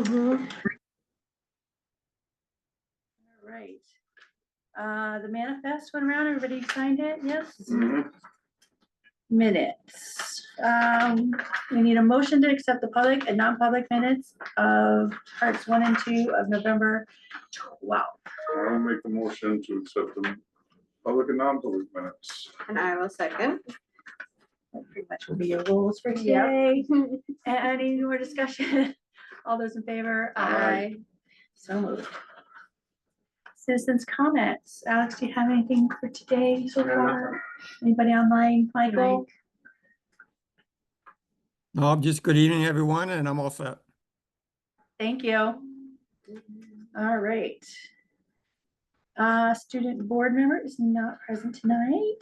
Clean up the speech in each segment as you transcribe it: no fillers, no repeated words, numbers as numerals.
Mhm. All right. The manifest went around, everybody signed it, yes? Minutes. We need a motion to accept the public and non-public minutes of parts 1 and 2 of November 12th. I'll make the motion to accept the public and non-public minutes. And I will second. That pretty much will be your rules for today. Any more discussion? All those in favor? Aye. So moved. Citizens' comments. Alex, do you have anything for today so far? Anybody online? Michael? No, just good evening, everyone, and I'm all set. Thank you. All right. Student board member is not present tonight.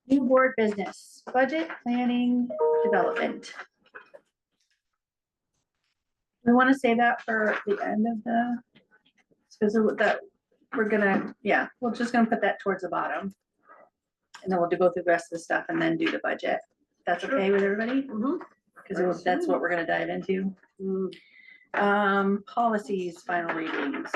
New board business, budget planning development. We want to say that for the end of the, because that we're gonna, yeah, we're just gonna put that towards the bottom. And then we'll go through the rest of the stuff and then do the budget. That's okay with everybody? Because that's what we're gonna dive into. Policies, final readings.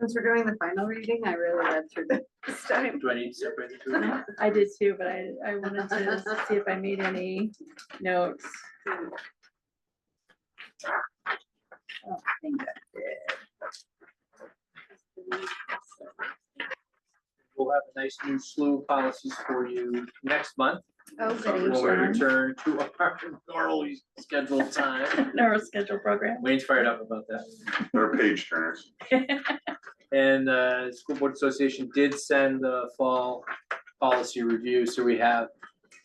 Since we're doing the final reading, I really read through this time. Do I need to separate the two? I did too, but I wanted to see if I made any notes. Oh, I think I did. We'll have a nice new slew of policies for you next month. Oh, When we return to our normally scheduled time. Our schedule program. Wayne's fired up about that. They're page turners. And School Board Association did send the fall policy review, so we have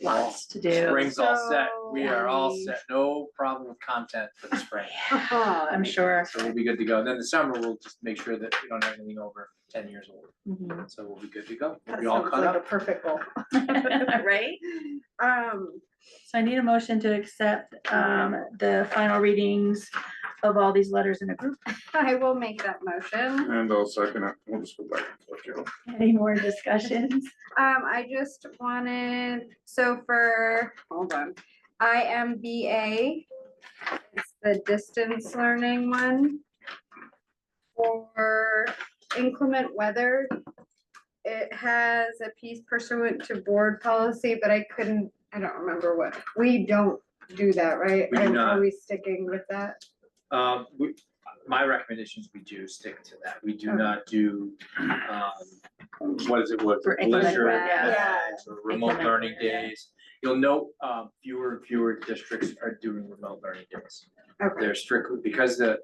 Lots to do. spring's all set. We are all So- set. No problem with content for the spring. I'm sure. So we'll be good to go. And then the summer, we'll just make sure that we don't have anything over 10 years old. Mhm. So we'll be good to go. We'll That be all sounds caught like a up. perfect goal. Right? So I need a motion to accept the final readings of all these letters in a group. I will make that motion. And I'll second it. We'll just go back and forth, you know. Any more discussions? I just wanted, so for, hold on, IMBA, it's the distance learning one. For inclement weather, it has a piece pursuant to board policy, but I don't remember what, we don't do that, right? We do not. Are we sticking with that? My recommendations, we do stick to that. We do Okay. not do, what is it, For inclement leisure weather, yeah. days or remote Inclement learning weather, yeah. days. You'll note, fewer and fewer districts are doing remote learning days. Okay, They're strictly, because the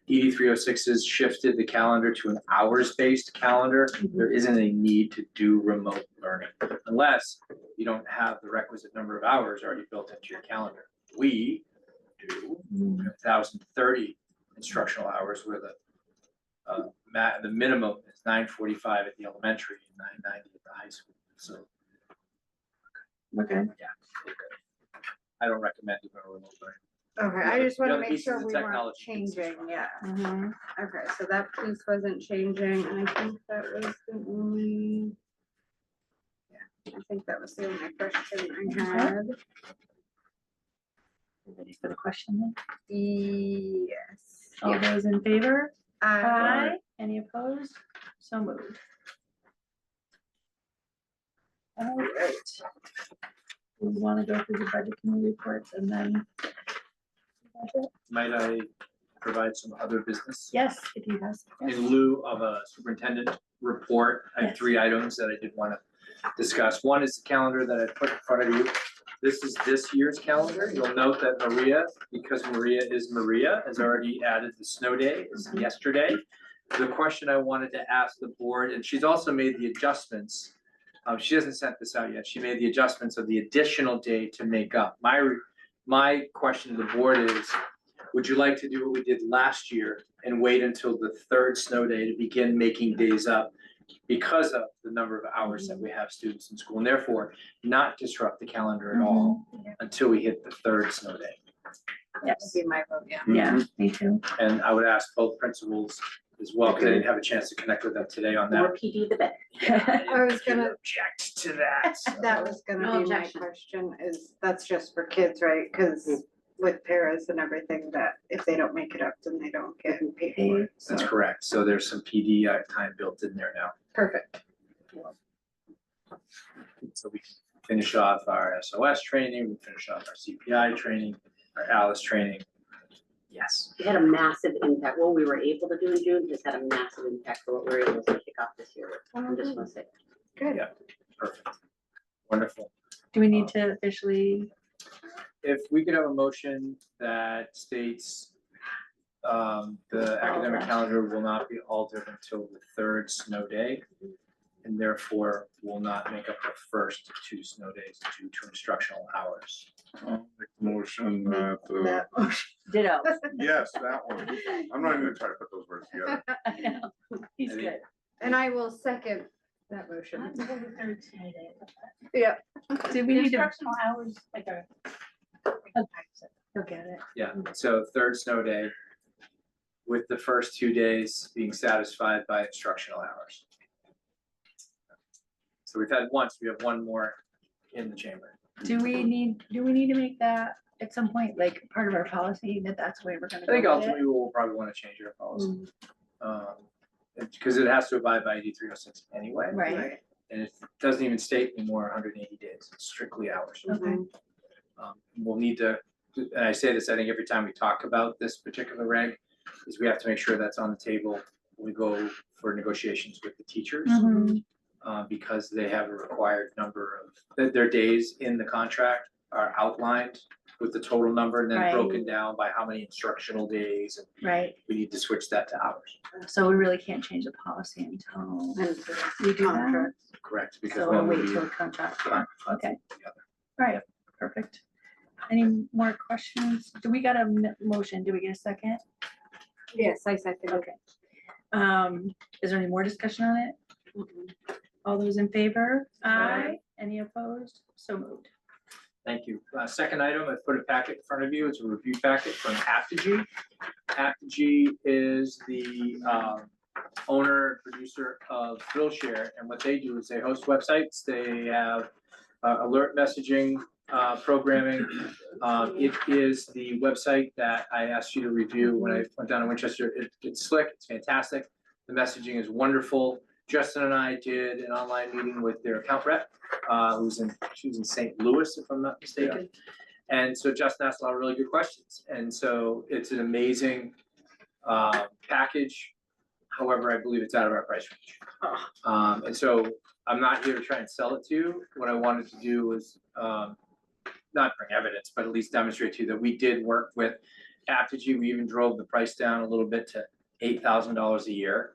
ED 306s shifted the calendar to an hours-based calendar, there isn't a need to do remote learning. Unless you don't have the requisite number of hours already built into your calendar. We do 1,030 instructional hours where the minimum is 9:45 at the elementary and 9:90 at the high school, so. Okay. Yeah. we're good. I don't recommend doing a remote learning. okay, I just The wanna other make pieces sure of we weren't technology pieces. changing, yeah. Mhm. Okay, so that piece wasn't changing, and I think that was the only. Yeah, I think that was the only question I had. Ready for the question then? Yes. All those in favor? I Any opposed? So moved. All right. We want to go through the budget committee reports and then. Might I provide some other business? Yes, if you have. In lieu of a superintendent report, I have Yes. 3 items that I did want to discuss. One is the calendar that I put in front of you. This is this year's calendar. You'll note that Maria, because Maria is Maria, has already added the snow day, is yesterday. The question I wanted to ask the board, and she's also made the adjustments. She hasn't sent this out yet. She made the adjustments of the additional day to make up. My question to the board is, would you like to do what we did last year and wait until the 3rd snow day to begin making days up because of the number of hours that we have students in school, and therefore not disrupt the calendar at all until we hit the 3rd snow day? that would be my vote, yeah. Yeah, me too. And I would ask both principals as well, because I didn't have a chance to connect with them today on that. More PD the better. I was gonna, Object to that. that was No gonna be my objection. question, is that's just for kids, right? Cause with paras and everything, that if they don't make it up, then they don't get paid for it. So, That's correct. So there's some PD time built in there now. perfect. So we can finish off our SOS training, we finish off our CPI training, our ALICE training. Yes. It had a massive impact. What we were able to do in June has had a massive impact for what we were able to kick off this year. I'm just gonna say. Good. Yeah. Perfect. Wonderful. Do we need to officially, If we could have a motion that states the academic calendar will not be altered until the third snow day, and therefore will not make up the first 2 snow days due to instructional hours. I'll make the motion that, That motion. ditto? yes, that one. I'm not even gonna try to put those words together. I know, he's I think- good. And I will second that motion. Do we need to, Instructional hours, like a. he'll get it. Yeah, so third snow day with the first 2 days being satisfied by instructional hours. So we've had once, we have one more in the chamber. Do we need to make that at some point, like, part of our policy, that that's the way we're gonna I go think with it? ultimately we'll probably want to change our policy. Because it has to abide by 8306 anyway. Right, And it doesn't even state anymore 180 days, it's strictly hours. okay, We'll need to, and I say this, I think every time we talk about this particular reg, is we have to make sure that's on the table when we go for negotiations with the teachers. Mhm. Because they have a required number of, their days in the contract are outlined with the total number and then Right. broken down by how many instructional days, and right, we need to switch that to hours. so we really can't change the policy until And we do that, contracts. Correct, because so we'll one will wait be. till the contract, okay, together. alright, perfect. Any more questions? Do we got a motion? Do we get a second? Yes, I second it. Okay. Is there any more discussion on it? All those in favor? Aye. Any opposed? So moved. Thank you. Second item, I put a packet in front of you. It's a review packet from Apogee. Apogee is the owner and producer of Skillshare, and what they do is they host websites. They have alert messaging, programming. It is the website that I asked you to review when I went down to Winchester. It's slick, it's fantastic. The messaging is wonderful. Justin and I did an online meeting with their account rep, she was in St. Louis, if I'm not mistaken. And so Justin asked a lot of really good questions. And so it's an amazing package. However, I believe it's out of our price range. And so I'm not here to try and sell it to you. What I wanted to do was not bring evidence, but at least demonstrate to you that we did work with Apogee. We even drove the price down a little bit to $8,000 a year,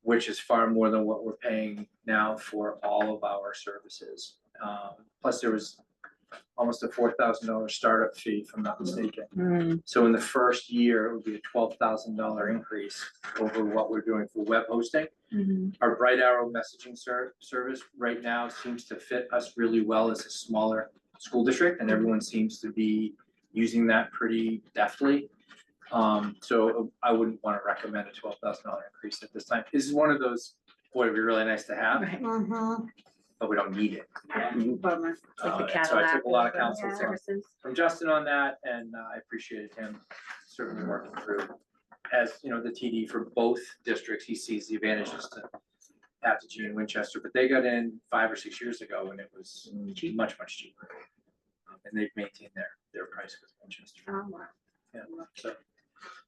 which is far more than what we're paying now for all of our services. Plus there was almost a $4,000 startup fee, if I'm not mistaken. So in the first year, it would be a $12,000 increase over what we're doing for web hosting. Mhm. Our Bright Arrow messaging service right now seems to fit us really well as a smaller school district, and everyone seems to be using that pretty deftly. So I wouldn't want to recommend a $12,000 increase at this time. This is one of those, boy, it'd be really nice to have, Right. but we don't need it. Bummer. It's like the So I Cadillac. took a lot of the counsel services. from Justin on that, and I appreciated him certainly working through. As, you know, the TD for both districts, he sees the advantages to Apogee and Winchester, but they got in 5 or 6 years ago and it was much, much cheaper. And they've maintained their price with Winchester. Oh, wow. Yeah,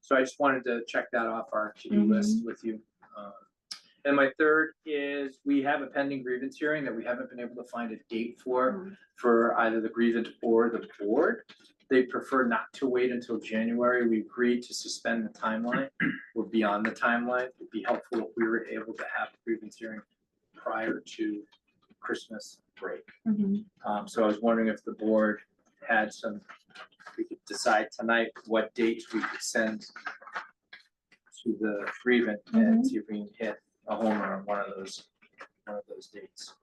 so I just wanted to check that off our to-do list with you. And my third is we have a pending grievance hearing that we haven't been able to find a date for either the grievant or the board. They prefer not to wait until January. We agreed to suspend the timeline. We're beyond the timeline. It'd be helpful if we were able to have a grievance hearing prior to Christmas break. Mhm. So I was wondering if the board had we could decide tonight what dates we could send to the grievant and see if we can hit a home run on one of those dates.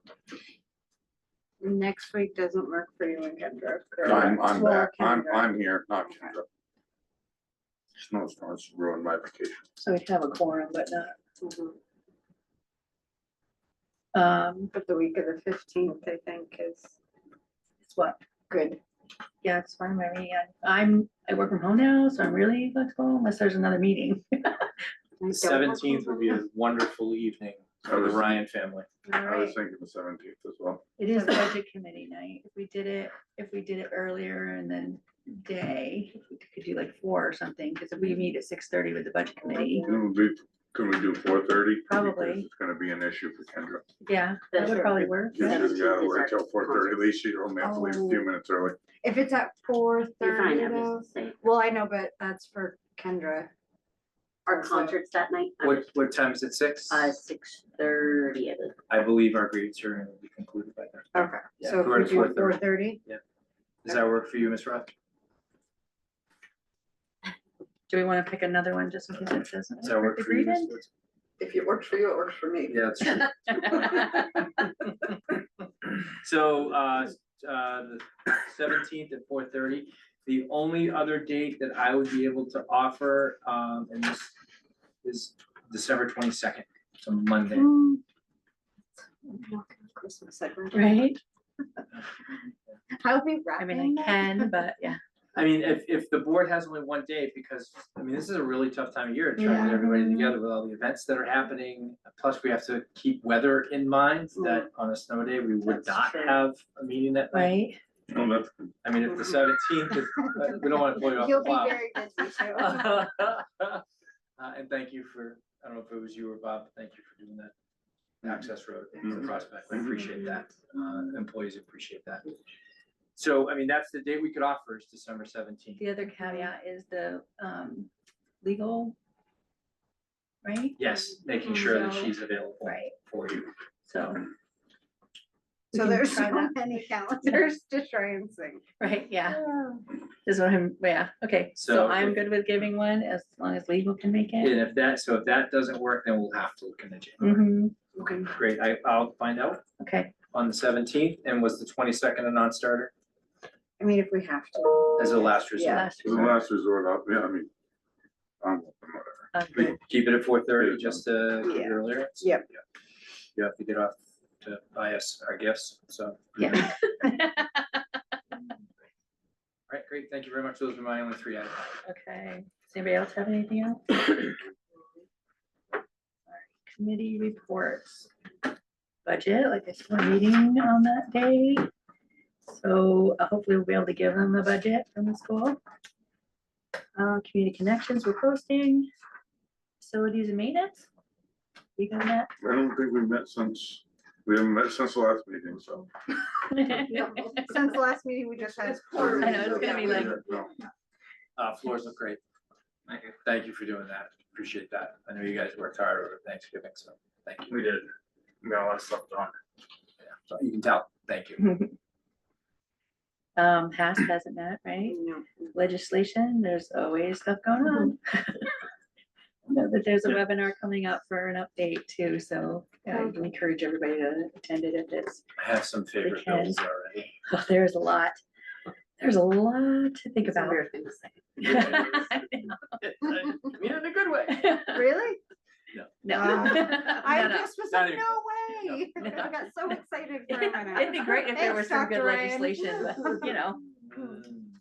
Next week doesn't work for you and Kendra. correct? I'm Well, back, Kendra. I'm here, not Kendra. Snowstorms ruined my vacation. So we'd have a quorum, but not, Mhm. But the week of the 15th, I think, is it's what? good. Yeah, it's fine by me. I work from home now, so I'm really flexible unless there's another meeting. The 17th would be a wonderful evening for the Ryan family. All I was right. thinking the 17th as well. It is budget committee night. If we did it earlier and then day, if we could do like 4 or something, because if we meet at 6:30 with the budget committee, Can we do 4:30? Probably. Because it's gonna be an issue for Kendra. yeah, that would Sure. probably work. You Yeah. just gotta 17th is wait our till 4:30, at least you only have to leave a few Oh. minutes early. If it's at 4:30 You're fine, I'm though, just saying. well, I know, but that's for Kendra. Our Also. concerts that night, What time is it, 6? 6:30, I believe. I believe our grades are gonna be concluded by then. Okay, Yeah, so if we're we at do 4:30. 4:30, Does that work for you, Ms. Roth? Do we want to pick another one just in case it doesn't? Does that work for you, Ms. Woods? If it works for you, it works for me. Yeah, that's true. So, the 17th at 4:30, the only other date that I would be able to offer, and this is December 22nd, it's a Monday. Christmas, I'd rather- Right? I'll be I mean, wrapping I that. can, but yeah. I mean, if the board has only one day, because, I mean, this is a really tough time of year to try to get everybody together with all the events that are happening. Plus, we have to keep weather in mind, that on a snow day, we would That's not true. have a meeting that night. Right? Oh, that's, I mean, if the 17th, we don't wanna blow you off the You'll be plow. very busy too. And thank you for, I don't know if it was you or Bob, thank you for doing that access road to Mhm. Prospect, I appreciate that, employees appreciate that. So, I mean, that's the date we could offer is December 17th. The other caveat is the legal, right? Yes, making sure that So- she's available Right. for you. So. we So can there's try so that. many calendars to try and sing. Right, yeah. This is what I'm, yeah, okay, so So I'm if- good with giving one as long as legal can make it. And if that doesn't work, then we'll have to look in the January. Mhm, Okay, great, I'll find out okay, on the 17th, and was the 22nd a non-starter I mean, if we have to. as a last resort? last the resort. last resort up, yeah, I mean, whatever. Good. Keep it at 4:30, just to keep it Yeah. earlier. Yep. Yeah. You have to get off to buy us our gifts, so. Yeah. All right, great, thank you very much, those are my only 3 items. Okay, does anybody else have anything else? Alright, committee reports. Budget, like I said, we're meeting on that day. So hopefully we'll be able to give them the budget from the school. Community connections, we're posting. Facilities and maintenance. You got that? I don't think we haven't met since the last meeting, so. Since the last meeting, we just had. I know, it's gonna be like- No. Floors look great. Thank you for doing that, appreciate that, I know you guys worked hard over Thanksgiving, so thank you. We did. We got a lot of stuff done. Yeah, so you can tell, thank you. HASP hasn't met, right? No. Legislation, there's always stuff going on. I know that there's a webinar coming up for an update too, so I would encourage everybody to attend it if it's, I have some favorite can. bills already. oh, there's a lot. There's a lot to think It's a about. weird thing to say. I I mean, in a good way. know. Really? No. I No, no. just was Not like, no way. No. I got so excited for a minute. It'd be great if there was Thanks, some good Dr. Ryan. legislation, but you know,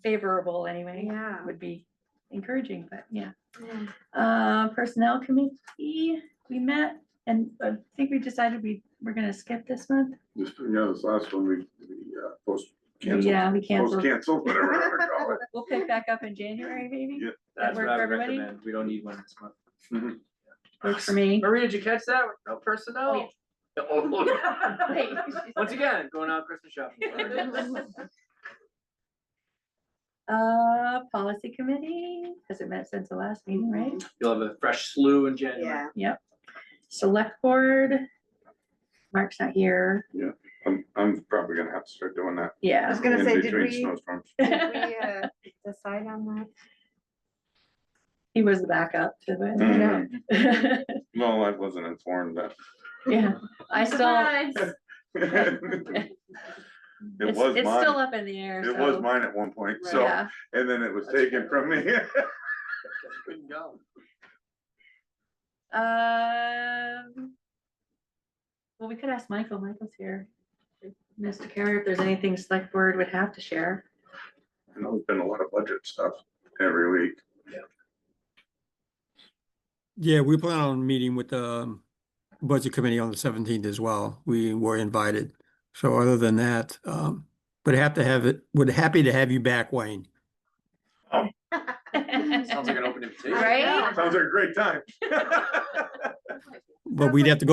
favorable anyway, Yeah. would be encouraging, but yeah. Personnel committee, we met and I think we decided we're gonna skip this month. Just, this last one, we post canceled. Yeah, we Post canceled. canceled, whatever you wanna call it. We'll pick back up in January, maybe. Yeah. That's work what I for would everybody? recommend, we don't need one this month. Mhm. Works for me. Maria, did you catch that? No personnel? Oh. Wait. Once again, going out Christmas shopping. Policy committee, has it met since the last meeting, right? You'll have a fresh slew in January. Yeah. Select board. Mark's not here. I'm probably gonna have to start doing that. I Yeah. was gonna in say, did between we snowstorms. decide on that? He was the backup to it. Mhm. No, I wasn't informed that. Yeah, I still, Surprise. It it's was still mine. up in the air, It was so. mine at one point, so, Yeah, and then it was That's taken fair. from me. Couldn't go. Well, we could ask Michael. Michael's here. Mr. Carrier, if there's anything select board would have to share. I know there's been a lot of budget stuff every week. Yeah, we plan on meeting with the budget committee on the 17th as well. We were invited. So other than that, would happy to have you back, Wayne. Sounds like an open invitation. Right? Sounds like a great time. But we'd have to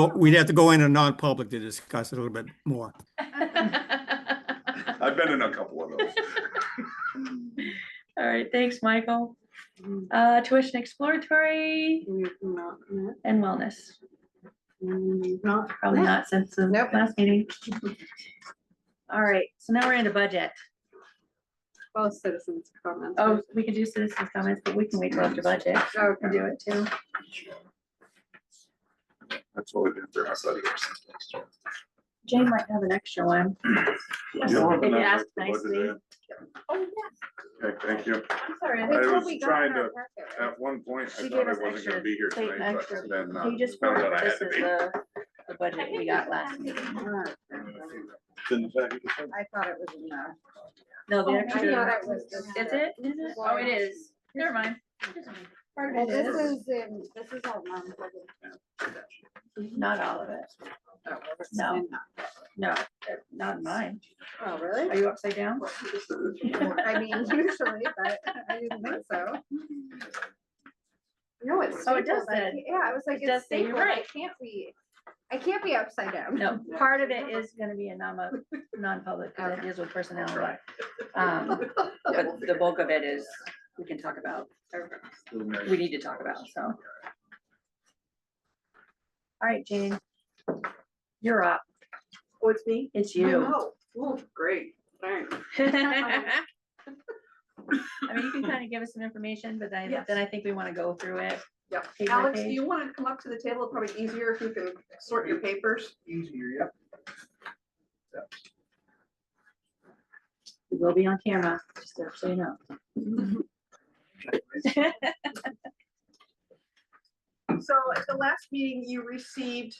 go in a non-public to discuss it a little bit more. I've been in a couple of those. All right, thanks, Michael. Tuition exploratory and wellness. Not Probably not since the Nope. last meeting. All right, so now we're into budget. both citizens' comments. Oh, we can do citizens' comments, but we can wait till after budget Okay. and do it too. That's what we did for our study. Jane might have an extra one. If you ask nicely. Oh, yeah. Okay, thank you. Sorry, I That's what was we got trying in our to- packet, right? At one point, She I gave thought I us wasn't extra, gonna be here take tonight, extra. but then Can you just found remember out I this had is to be. the budget we got last meeting? Didn't the packet say? I thought it was in there. No, the I extra. thought it was this. Is it? Is it? Oh, it is. Never mind. Part Well, of it this is, this is all non-public. not all of it. No. No, not mine. Oh, Are really? you upside down? I mean, usually, but I didn't think so. No, it's. Oh, it does stapled. I say- can't- Yeah, I was like, it does it's say you're stapled. I right. can't be upside down. No, part of it is gonna be a non-public, because it deals with personnel, but the bulk of it is, we can talk about, or we need to talk about, so. All right, Jane. You're up. Oh, it's me? It's Oh, you. no. Oh, great, thanks. I mean, you can kind of give us some information, but Yes. then I think we want to go through it. Yep. Page by Alex, do page. you want to come up to the table? Probably easier if you can sort your papers. Easier, yep. We will be on camera, just so you know. So at the last meeting, you received,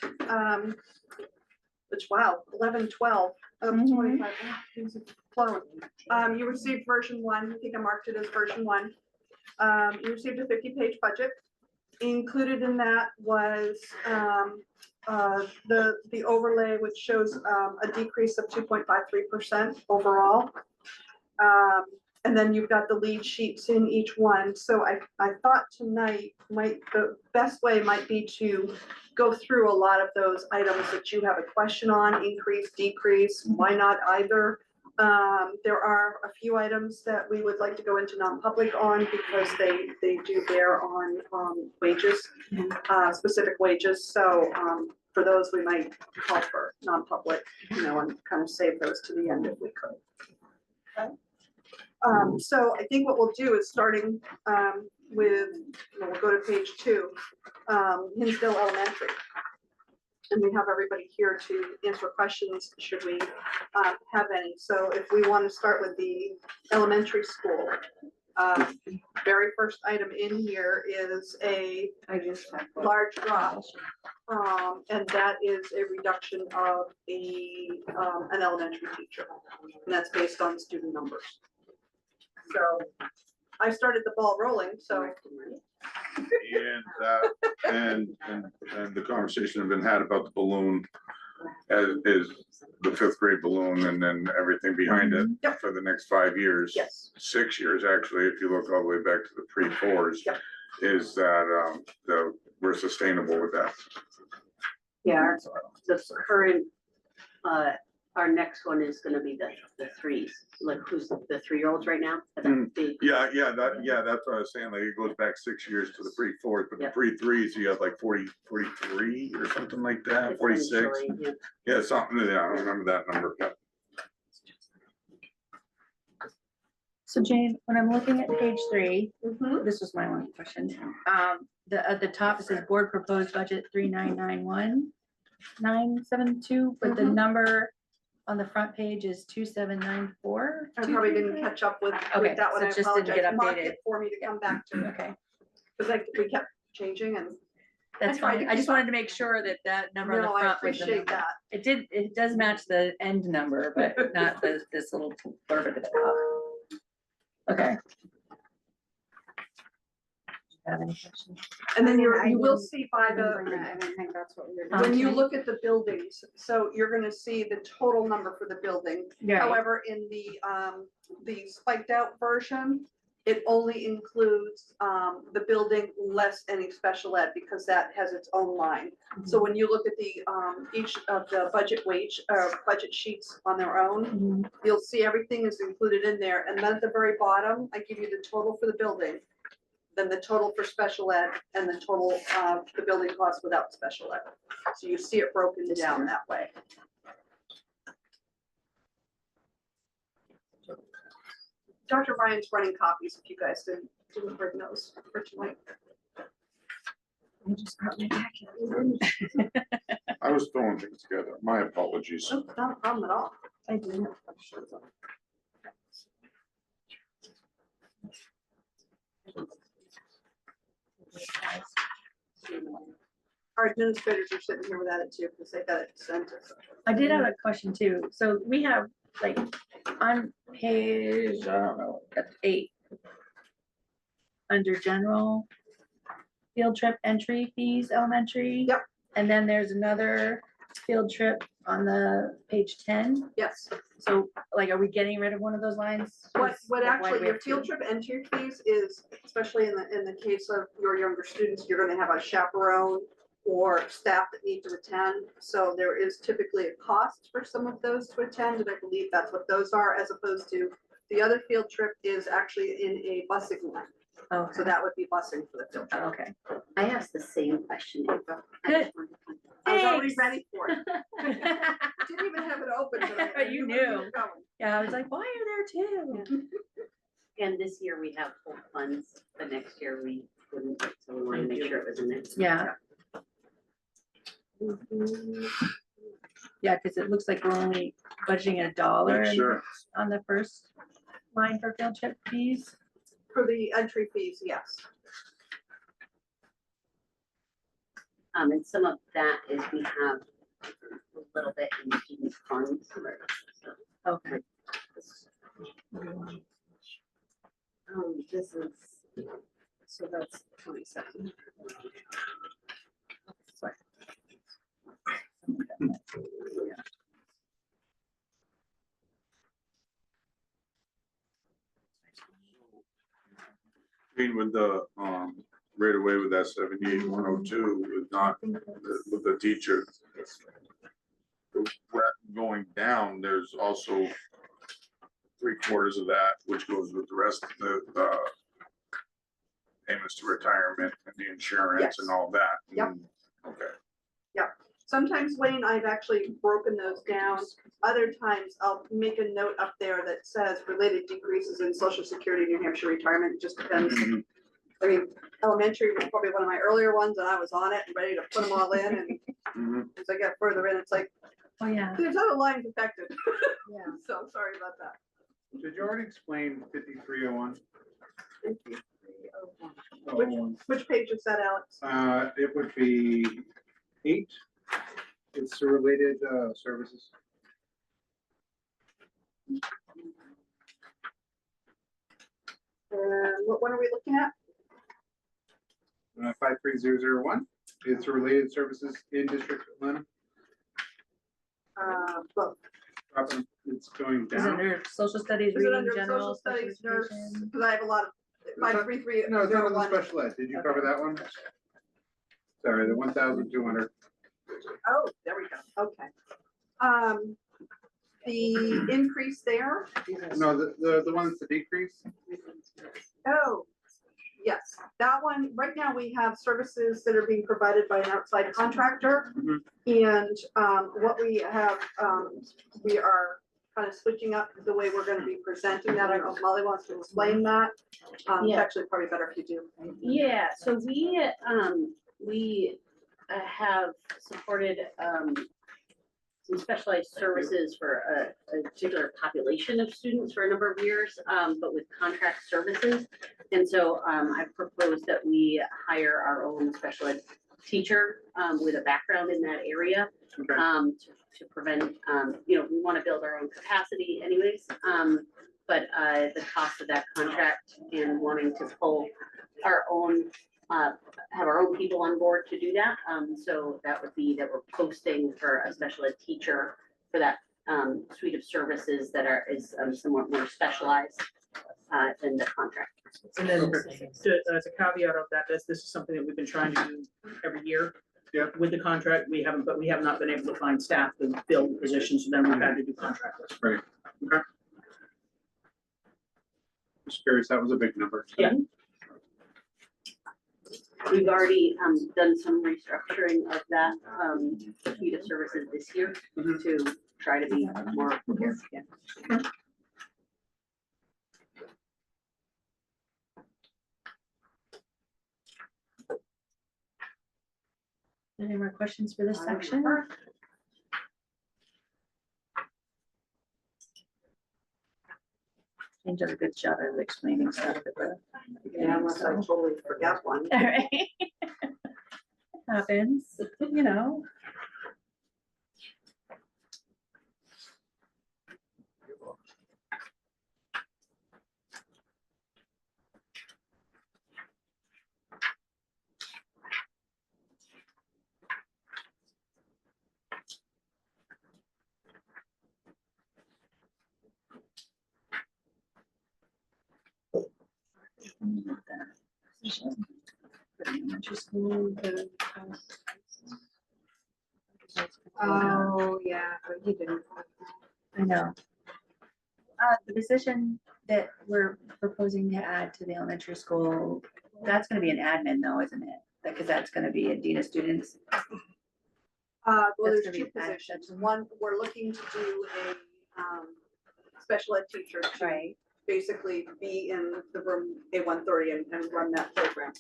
which, wow, 11/12 of Mhm. 25. Ah, things are flowing. You received version 1. I think I marked it as version 1. You received a 50-page budget. Included in that was the overlay, which shows a decrease of 2.53% overall. And then you've got the lead sheets in each one. So I thought tonight the best way might be to go through a lot of those items that you have a question on, increase, decrease, why not either? There are a few items that we would like to go into non-public on because they do bear on wages, specific wages. So for those, we might call for non-public, and kind of save those to the end if we could. Okay. So I think what we'll do is starting with, we'll go to page 2, Hinsdale Elementary. And we have everybody here to answer questions, should we have any. So if we want to start with the elementary school, very first item in here is a large drop. And that is a reduction of an elementary teacher. And that's based on student numbers. So I started the ball rolling, so. And the conversation had been had about the balloon is the 5th grade balloon and then everything behind it Yep. for the next 5 years. Yes. 6 years, actually, if you look all the way back to the pre-4s, Yep. is that we're sustainable with that. Yeah, the current, our next one is gonna be the 3s, like who's the 3-year-olds right now? Yeah, that's what I was saying, like it goes back 6 years to the pre-4s, but the Yeah. pre-3s, you have like 43 or something like that, 46. Essentially, yeah. Yeah, something, yeah, I don't remember that number. So Jane, when I'm looking at page 3, Mhm. this was my one question. At the top, it says board proposed budget 3991,972, but the Mhm. number on the front page is 2794. I probably didn't catch up with Okay, that so one. I it just didn't get apologize. Mark updated. it for me to come back to. Okay, Cause like, we kept changing and, That's tried to fine. I just keep up. wanted to make sure that that number on the no, I front was the appreciate number. that. It does match the end number, but not this little blurb at the top. Okay. Have any questions? And then I you will didn't- see by I didn't bring the, that. I didn't think that's what we were Um, doing. when you Okay. look at the buildings, so you're gonna see the total number for the building. Yeah. However, in the spiked out version, it only includes, the building less any special ed because that has its own line. So when you look at the, each of the budget sheets on their own, Mhm. you'll see everything is included in there. And then at the very bottom, I give you the total for the building, then the total for special ed, and the total of the building cost without special ed. So you see it broken down that way. Dr. Ryan's running copies if you guys didn't bring those for tonight. I just brought my packet. I was throwing things together. My apologies. Oh, not a problem at all. I do. Our administrators are sitting here without it too, because they got it sent us. I did have a question too. So we have like on page, I don't know, that's 8. Under general field trip entry fees, elementary. Yep. And then there's another field trip on the page 10. Yes, So like, are we getting rid of one of those lines? what Just, like, why do actually we your have field two? trip entry fees is, especially in the case of your younger students, you're gonna have a chaperone or staff that need to attend. So there is typically a cost for some of those to attend, and I believe that's what those are, as opposed to the other field trip is actually in a busing line. Oh, So that would be busing for the field trip. okay. I asked the same question, April. Good. I was already Thanks. ready for it. Didn't even have it open, but I You knew where knew. were going. Yeah, I was like, why are there two? And this year we have full funds, but next year we wouldn't, so we want to make sure it was in there. Yeah. Yeah, because it looks like we're only budgeting $1 Sure. on the first line for field trip fees. For the entry fees, yes. And some of that is we have a little bit in student funds. So, Okay. this is, so that's 27. Sorry. I mean, with the, right away with that 78,102, with not, with the teacher. Going down, there's also 3/4 of that, which goes with the rest of the payments to retirement and the insurance and Yes. all that. Yep. Okay. Sometimes, Wayne, I've actually broken those down. Other times I'll make a note up there that says related decreases in Social Security, New Hampshire retirement, it just depends. Mhm. I mean, elementary was probably one of my earlier ones and I was on it and ready to put them all in, and Mhm. as I get further in, it's like, Oh, yeah. there's other lines affected. Yeah. So sorry about that. Did you already explain 5301? Which page is that, Alex? It would be 8. It's related services. What one are we looking at? 53001. It's related services in District Atlanta. Both. It's going Is it down. under social studies, Is it reading, under general, social special studies, nurse? education? Because I have a lot of, 533. No, it's under the special ed. Did you cover Okay. that one? Sorry, the 1,200. Oh, there we go, okay. The increase there, No, the one that's the decrease. oh, yes, that one, right now we have services that are being provided by an outside contractor. Mhm. And what we have, we are kind of switching up the way we're gonna be presenting that. I don't know if Molly wants to explain that. It's Yeah. actually probably better if you do. Yeah, so we have supported, some specialized services for a particular population of students for a number of years, but with contract services. And so I propose that we hire our own special ed teacher with a background in that area. Okay. To prevent, we want to build our own capacity anyways. But the cost of that contract and wanting to pull our own, have our own people on board to do that. So that would be that we're posting for a special ed teacher for that suite of services that is somewhat more specialized than the contract. And then, Okay. as a caveat of that, this is something that we've been trying to do every year. Yep. With the contract, we have not been able to find staff to fill the position, so then we've had to do contractors. Right, okay. Just curious, that was a big number. Yeah. We've already done some restructuring of that suite of services this year to try to be more prepared. Yeah. Any more questions for this section? Jane does a good job of explaining stuff at the Yeah, unless I totally forgot one. All right. Happens, you know. Elementary school, Oh, yeah, but you didn't. I know. The position that we're proposing to add to the elementary school, that's gonna be an admin though, isn't it? Because that's gonna be a dean of students. Well, That's there's gonna be two an positions. admin. One, we're looking to do a special ed teacher to Right. basically be in the room A130 and run that program.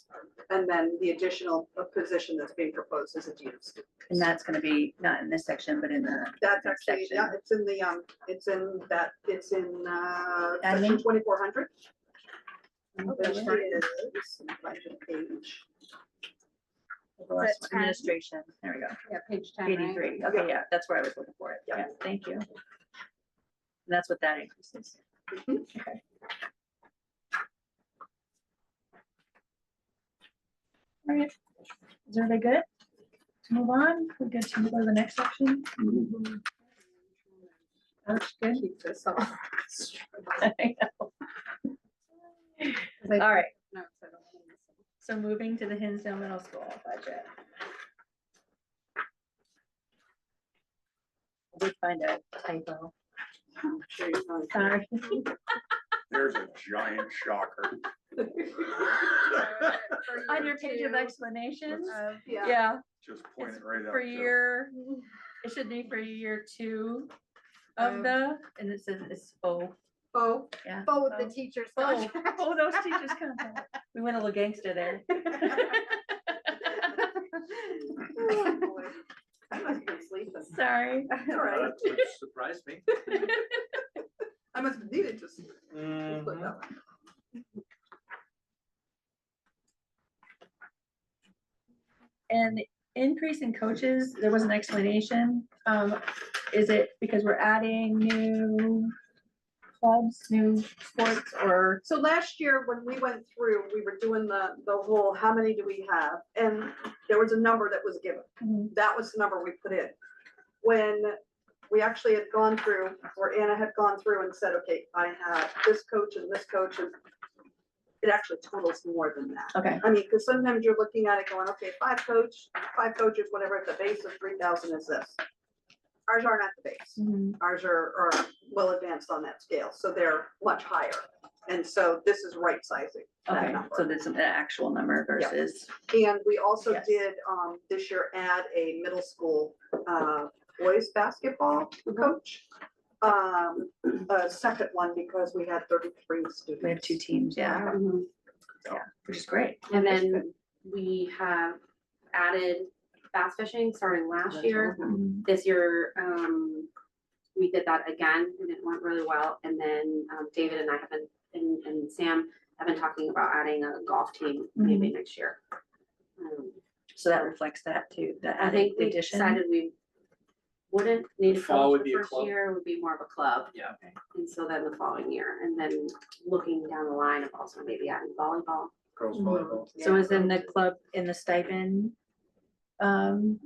And then the additional position that's being proposed is a dean of students. And that's gonna be not in this section, but in the. That's next actually, section. yeah, it's in the, it's in section Admin? 2400. Okay. Which is, find the page. Last Is it one, administration, there we go. Yeah, page 10, right? 83, okay, yeah, that's where I was looking for it, Yeah. yeah, thank you. And that's what that increases. Mhm. Okay. All right, is everybody good? To move on, we're good to go to the next section? That's good. Keep this off. I know. All right, No, so I don't wanna miss it. so moving to the Hinsdale Middle School budget. I did find a typo, Sure you know. sorry. There's a giant shocker. On your page of explanations, Yeah. yeah, Just point it's it right out. for Joe. year, it should be for year 2 of the, and it says it's O, Oh, yeah. Both the teachers. Oh, oh, those teachers contract. We went a little gangster there. oh, boy. I must have been sleeping. Sorry. All right. That would surprise me. I must have needed to sleep. Let's put it that way. And increase in coaches, there was an explanation. Is it because we're adding new clubs, new sports, or? So last year, when we went through, we were doing the whole, how many do we have? And there was a number that was given. Mhm. That was the number we put in. When we actually had gone through, or Anna had gone through and said, okay, I have this coach and this coach, and it actually totals more than that. Okay, I mean, because sometimes you're looking at it going, okay, five coaches, whatever, the base of 3,000 is this. Ours aren't at the base. mhm, Ours are well advanced on that scale, so they're much higher. And so this is right sizing that okay, number. so that's an actual number Yeah. versus, And we also Yes. did, this year add a middle school, boys basketball coach. A second one because we had 33 students. we have 2 teams, yeah, Mhm. which is great. And then we have added bass fishing starting last year. This year, we did that again and it went really well. And then, David and I have been, and Sam have been talking about adding a golf team maybe next year. So that reflects that too, the I think added we addition. decided we wouldn't need a Fall coach would the be a first club. year, would be more of a club. Yeah. And so then the following year, and then looking down the line of also maybe adding volleyball. Girls volleyball. So is in the club, in the stipend? The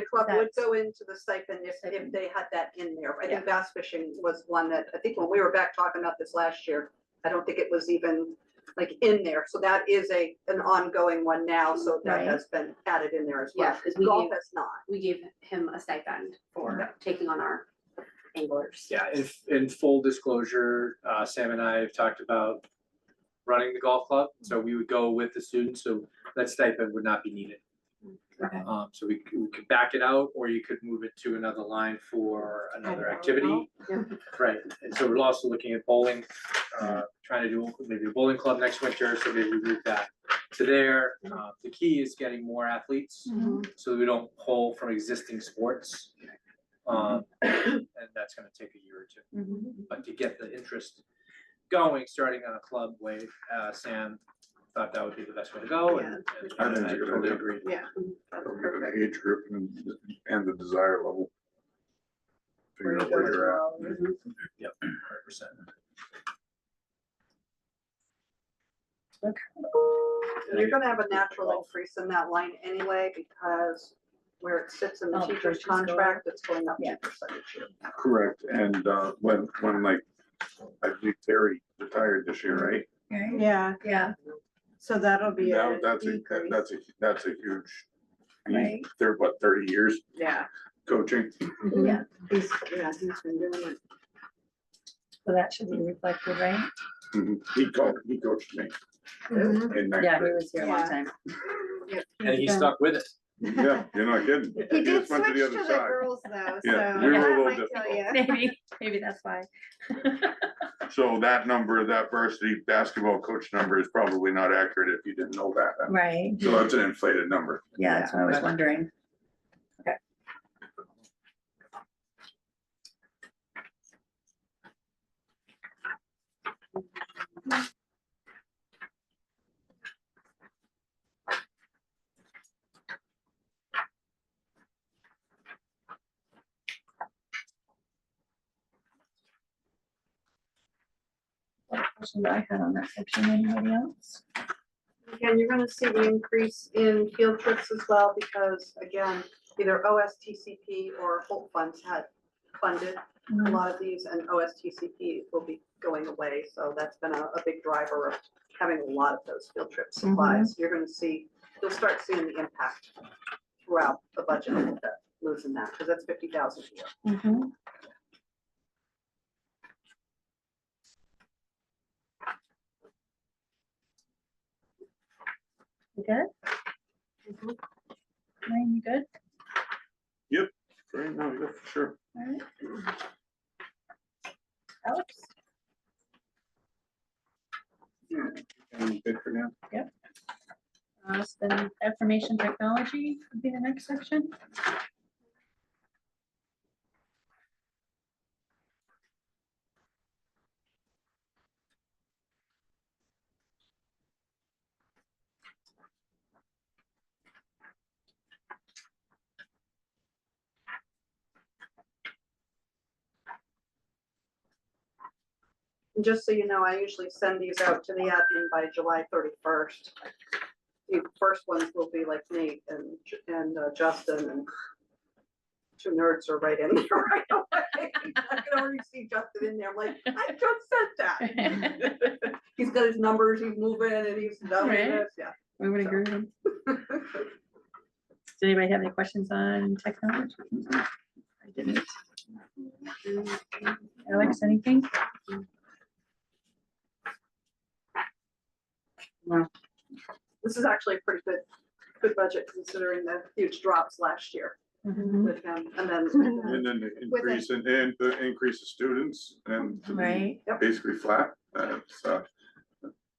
club would That's- go into the stipend if they had that in there. I Yeah. think bass fishing was one that, I think when we were back talking about this last year, I don't think it was even like in there. So that is an ongoing one now, so that Right. has been added in there as well. Yeah, 'cause we Golf gave- has not. We gave him a stipend for taking on our anglers. Yeah, in full disclosure, Sam and I have talked about running the golf club, so we would go with the students, so that stipend would not be needed. Okay. So we could back it out, or you could move it to another line for another activity. Yeah. Right, and so we're also looking at bowling, trying to do maybe a bowling club next winter, so maybe we move that to there. The key is getting more athletes, so we don't pull from existing sports. And that's gonna take a year or two, but to get the interest going, starting on a club way, Sam thought that would be the best way to go, and I think it's a good totally idea. agreed. Yeah. Don't get an age group and the desire level. Figure out where you're at. Yep, 100%. You're gonna have a natural increase in that line anyway, because where it sits in the Oh, the teacher's coaches go up. contract, it's going up Yeah. 2% each year. Correct, and when like, I believe Terry retired this year, right? Right, Yeah, yeah, so that'll be Now, a that's a decrease. that's a huge. Right. They're what, 30 years Yeah. coaching? yeah, He's been doing it. so that should be reflected, right? He coached me Mhm. in ninth Yeah, he grade. was here a long Yeah. time. And he been- stuck with it. Yeah, you're not kidding. He did just went switch the to other the side. girls though, so Yeah, we were a that little might tell difficult. you. Maybe that's why. So that number, that varsity basketball coach number is probably not accurate if you didn't know that. Right, So that's an inflated number. yeah, that's what I was wondering. Okay. What questions I had on that section, anybody else? Again, you're gonna see the increase in field trips as well, because again, either OSTCP or Holt funds had funded a lot of these, and OSTCP will be going away, so that's been a big driver of having a lot of those field trip supplies. You're gonna see, you'll start seeing the impact throughout the budget, a little bit, losing that, because that's 50,000 a year. Mhm. You good? Ryan, you good? Right, no, yeah, for sure. All right. Alex? And good for now. Then information technology would be the next section. And just so you know, I usually send these out to the admin by July 31st. The first ones will be like Nate and Justin, and two nerds are right in there right away. I can already see Justin in there, I'm like, I just said that. He's got his numbers, he's moving and he's done with Right. this, yeah. We would agree. Does anybody have any questions on technology? I didn't. Alex, anything? No. This is actually a pretty good budget considering the huge drops last year Mhm. with him, and then. And then the increase in, and the increase of students and to be Right. basically flat. So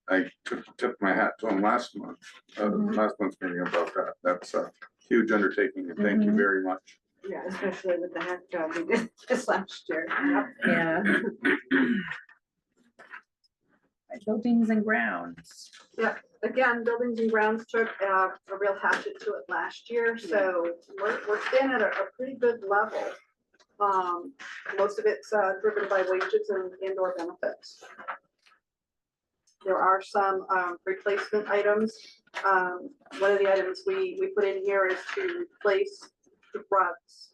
I tipped my hat to him last month, last month's meeting about that. That's huge undertaking, and thank you Mhm. very much. Yeah, especially with the hack job we did this last year. Yeah. Buildings and grounds. Again, buildings and grounds took a real hatchet to it last year, so we're staying at a pretty good level. Most of it's driven by wages and or benefits. There are some replacement items. One of the items we put in here is to replace the rugs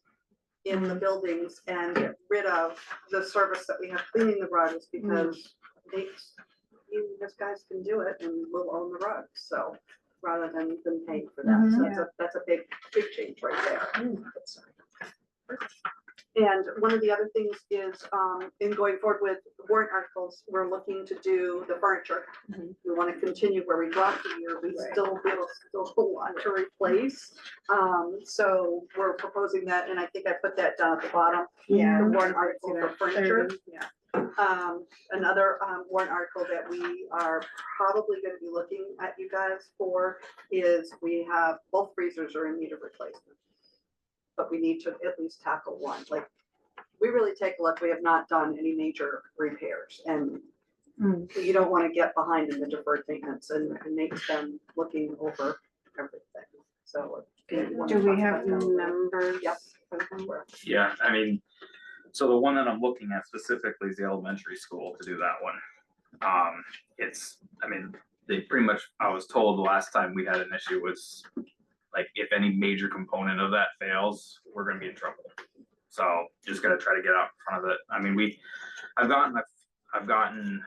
in the buildings and get rid of the service that we have cleaning the rugs, because these guys can do it and we'll own the rugs, so rather than paying for that. So that's a big change right there. And one of the other things is, in going forward with warrant articles, we're looking to do the furniture. We want to continue where we dropped the year. We still a lot to replace. So we're proposing that, and I think I put that down at the bottom. Yeah. The warrant article for furniture. Yeah. Another warrant article that we are probably going to be looking at you guys for is, we have both freezers are in need of replacement. But we need to at least tackle one. Like, we really take a look, we have not done any major repairs, and you don't want to get behind in the deferred maintenance and make them looking over everything. So. Do we have numbers? Yep. Yeah, I mean, so the one that I'm looking at specifically is the elementary school to do that one. I mean, they pretty much, I was told the last time we had an issue was, like, if any major component of that fails, we're gonna be in trouble. So just gotta try to get out in front of it. I mean, I've gotten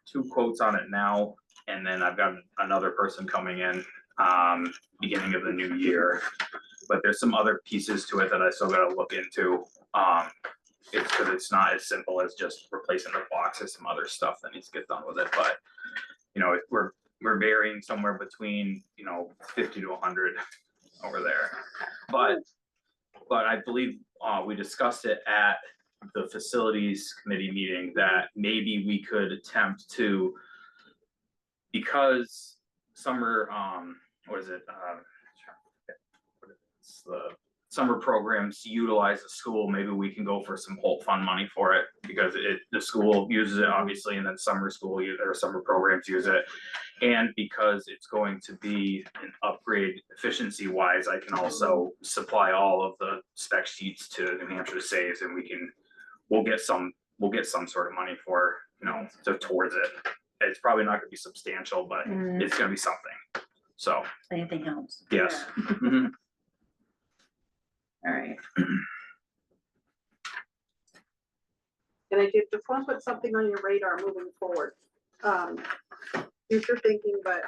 2 quotes on it now, and then I've got another person coming in, beginning of the new year. But there's some other pieces to it that I still gotta look into. It's because it's not as simple as just replacing the box. There's some other stuff that needs to get done with it, but you know, we're varying somewhere between, 50 to 100 over there. But I believe we discussed it at the facilities committee meeting that maybe we could attempt to, because summer, the summer programs utilize the school, maybe we can go for some whole fund money for it, because the school uses it obviously, and then summer programs use it. And because it's going to be an upgrade efficiency wise, I can also supply all of the spec sheets to New Hampshire Saves, and we'll get some sort of money for, towards it. It's probably not gonna be substantial, but it's gonna be something. So, Anything helps. yes. Mhm. All right. And I did just want to put something on your radar moving forward. Future thinking, but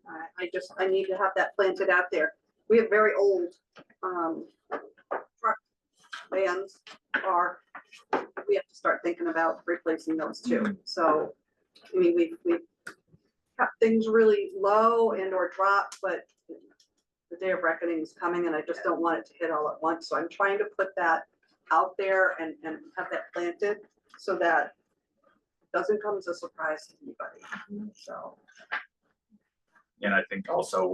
I need to have that planted out there. We have very old truck vans we have to start thinking about replacing those too. So, I mean, we've kept things really low and or dropped, but the day of reckoning is coming, and I just don't want it to hit all at once. So I'm trying to put that out there and have that planted so that it doesn't come as a surprise to anybody. So. And I think also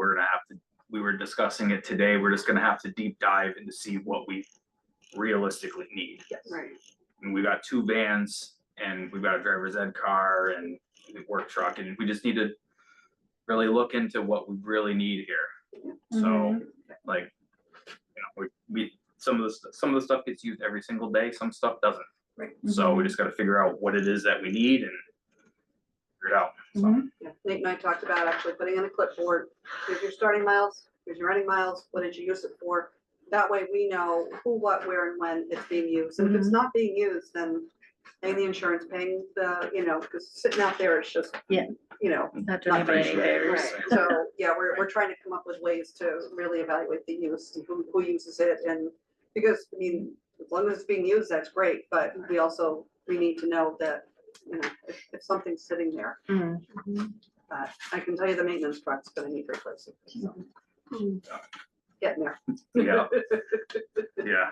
we were discussing it today, we're just gonna have to deep dive and to see what we realistically need. Yes. Right. And we got 2 vans, and we've got a driver's ed car and a work truck, and we just need to really look into what we really need here. So, like, we some of the stuff gets used every single day, some stuff doesn't. Right. So we just gotta figure out what it is that we need and figure it out. So, Yeah, Nate and I talked about actually putting in a clipboard. Here's your starting miles, here's your running miles, what did you use it for? That way we know who, what, where, and when it's being used. And if it's not being used, then paying the insurance, paying the, because sitting out there, it's just, Yeah. not Not doing anybody any appreciated. favors. Right. So, yeah, we're trying to come up with ways to really evaluate the use, and who uses it, and because, I mean, as long as it's being used, that's great, but we need to know that, if something's sitting there, I can tell you the maintenance truck's gonna need replacing. So. Getting there. yeah, yeah.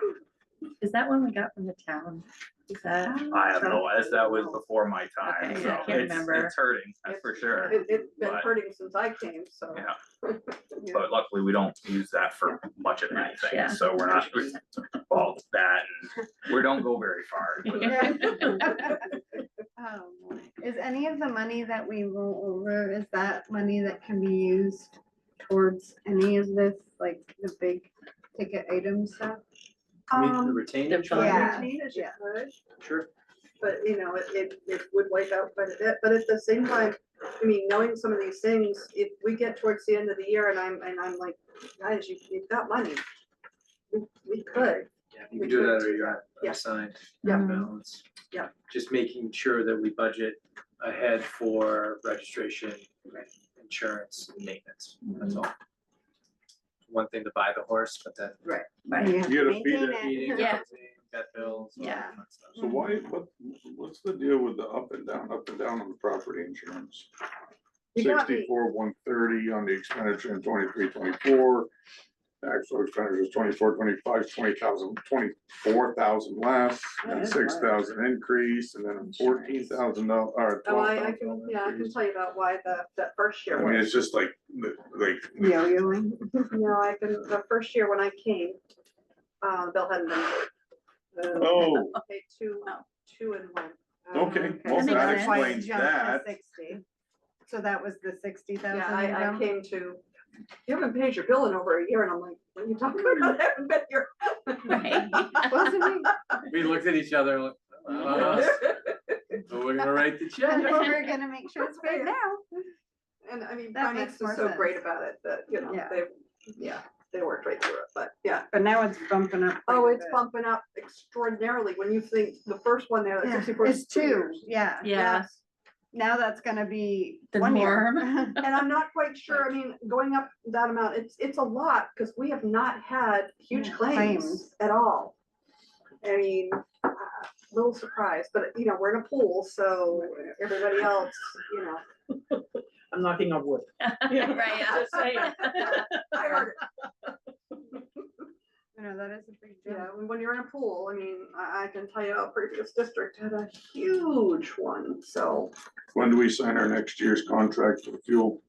Is that one we got from the town? Is that? I have no, that was before my time, Okay, so I can't it's, remember. it's hurting, that's for sure. It's been But- hurting since I came, so. Yeah, but luckily we don't use that for much of Much, anything, yeah. so we're not, well, that, and we don't go very far. Oh, boy. Is any of the money that we roll over, is that money that can be used towards any of this, like the big ticket item stuff? I mean, the Um, retained. The fund. Yeah. routine as you yeah. could, Sure. but you know, it would wipe out quite a bit, but at the same time, I mean, knowing some of these things, if we get towards the end of the year and I'm like, guys, you've got money. We could, Yeah, you can do that or you're Yeah. assigned Yeah. balance. Yeah. Just making sure that we budget ahead for registration, insurance, and maintenance, that's all. One thing to buy the horse, but then Right, You have You to gotta feed maintain it. feeding, Yeah. housing, vet bills, all that fun stuff. So what's the deal with the up and down on the property insurance? You got me. 64, 130 on the expenditure in 23, 24. Actual expenditure is 24, 25, 20,000, 24,000 less, That and is 6,000 increase, and then a $14,000, or Oh, I $12,000 can, yeah, I can increase. tell you about why that first I year mean, was. it's just like, Yo-yoing. No, I can, the first year when I came, Bill hadn't been paid. oh, Paid two and one. okay, well, That makes that sense. explains Jumped to that. 60. So that was the 60,000. Yeah, I came to, you haven't paid your bill in over a year, and I'm like, what are you talking about? I haven't been here. Right. Wasn't me. We looked at each other like, but we're gonna write the check. We're gonna make sure it's paid now. And I mean, That Primex makes is more so sense. great about it that, you know, Yeah. they worked right through it, but yeah. But now it's bumping up. Oh, quite a it's bit. bumping up extraordinarily when you think the first one there, the Yeah, 64. It's is 2, years. yeah. Yeah. Yes. Now that's gonna be The 1 year. norm. And I'm not quite sure, I mean, going up that amount, it's a lot, because we have not had huge Yeah, claims claims. at all. I mean, little surprised, but you know, we're in a pool, so everybody else, you know. I'm knocking on wood. Right, Just saying. I heard it. You know, that is a big Yeah, jump. when you're in a pool, I mean, I can tell you a previous district had a huge one, so. When do we sign our next year's contract for fuel?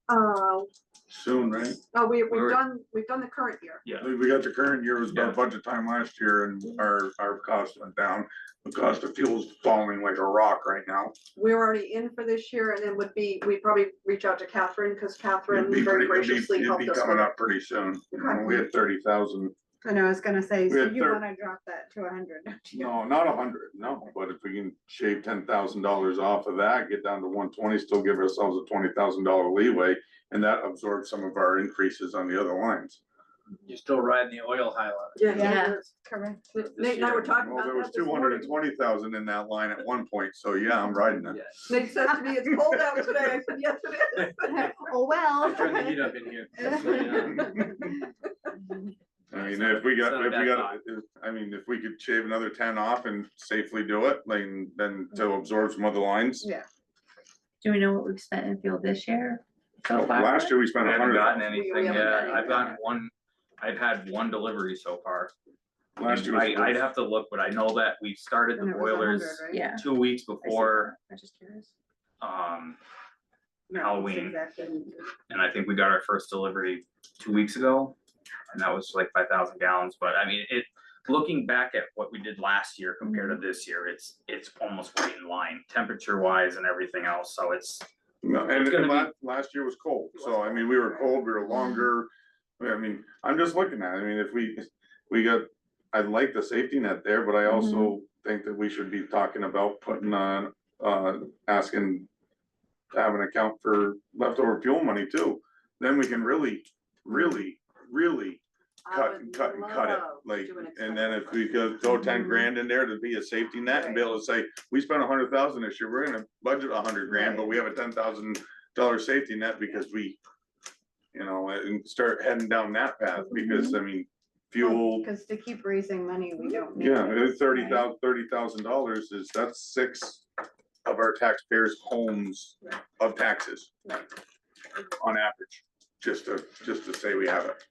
Uh, Soon, right? oh, we've We're- done the current year. Yeah, We got the current year, was Yeah. our budget time last year, and our cost went down. The cost of fuel's falling like a rock right now. We're already in for this year, and then we'd probably reach out to Catherine, because Catherine It'd be very pretty- graciously it'd helped be us coming with it. up pretty soon. Okay. We had 30,000. And I was gonna say, We so had you thir- wanna drop that to 100, don't you? No, not 100, no, but if we can shave $10,000 off of that, get down to 120, still give ourselves a $20,000 leeway. And that absorbs some of our increases on the other lines. You're still riding the oil highlight. Yeah, Yeah. Correct. Nate and I were talking Well, about there was that this morning. 220,000 in that line at one point, so yeah, I'm riding it. Yes. Nate said to me, it's cold out today. I said, yes, it is. Oh, well. I turned the heat up in here. Just so you know. I mean, if we It's got, not a if we bad got, I mean, if we could shave another 10 off and safely do it, then to absorb some other lines. Yeah. Do we know what we've spent in fuel this year? So far? Last year we I spent haven't 100. gotten We anything haven't yet, got I've gotten one, I've had one delivery so far. Last year was. I'd have to look, but I know that we started the And it was 100, boilers right? Yeah. 2 weeks I see. before, I'm just curious. No, it's Halloween. exactly. and I think we got our first delivery 2 weeks ago. And that was like 5,000 gallons, but I mean, looking back at what we did last year compared to this year, it's almost right in line, temperature wise and everything else, so it's. No, and It's gonna last year was cold, so I mean, we were cold, we were longer. I mean, I'm just looking at it, I mean, if we got, I like the safety net there, but I also think that we should be talking about putting on, asking to have an account for leftover fuel money too. Then we can really I cut would and cut and cut it, love to like, do an and then if we expense could throw 10 grand in there to be a safety net and be able to say, we spent 100,000 this year, we're gonna budget 100 grand, but we have a $10,000 safety net because we, you know, and start heading down that path, because I mean, fuel, Cause to keep raising money, we don't. need yeah, it, right? $30,000 that's 6 of our taxpayers' homes of taxes. Right. On average, just to say we have it.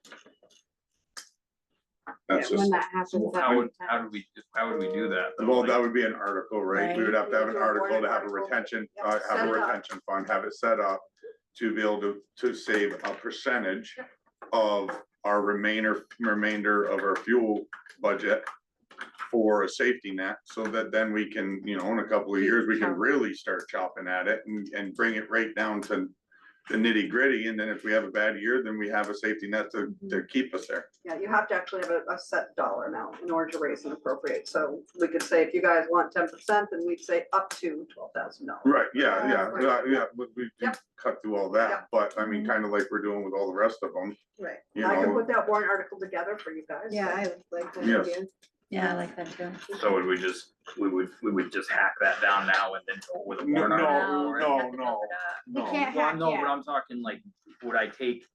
That's when just, that happens. Well, that how many would, how do we, how would we do that? though? well, Like, that would be an article, right? We would have to have an article to have a retention, have Set a it up. retention fund, have it set up to be able to save a percentage of our remainder of our fuel budget for a safety net, so that then we can, you know, in a couple of years, we can really start chopping at it and bring it right down to the nitty gritty. And then if we have a bad year, then we have a safety net to keep us there. Yeah, you have to actually have a set dollar amount in order to raise and appropriate. So we could say, if you guys want 10%, then we'd say up to $12,000. Right, yeah, we can Yep. cut through all Yep. that, but I mean, kind of like we're doing with all the rest of them. Right. You I can know. put that warrant article together for you guys. Yeah, I like that Yes. idea. Yeah, I like that too. So would we would just hack that down now and then go with a No, warrant article? no, or- no, We no. can't Well, hack no, yet. but I'm talking like, would I take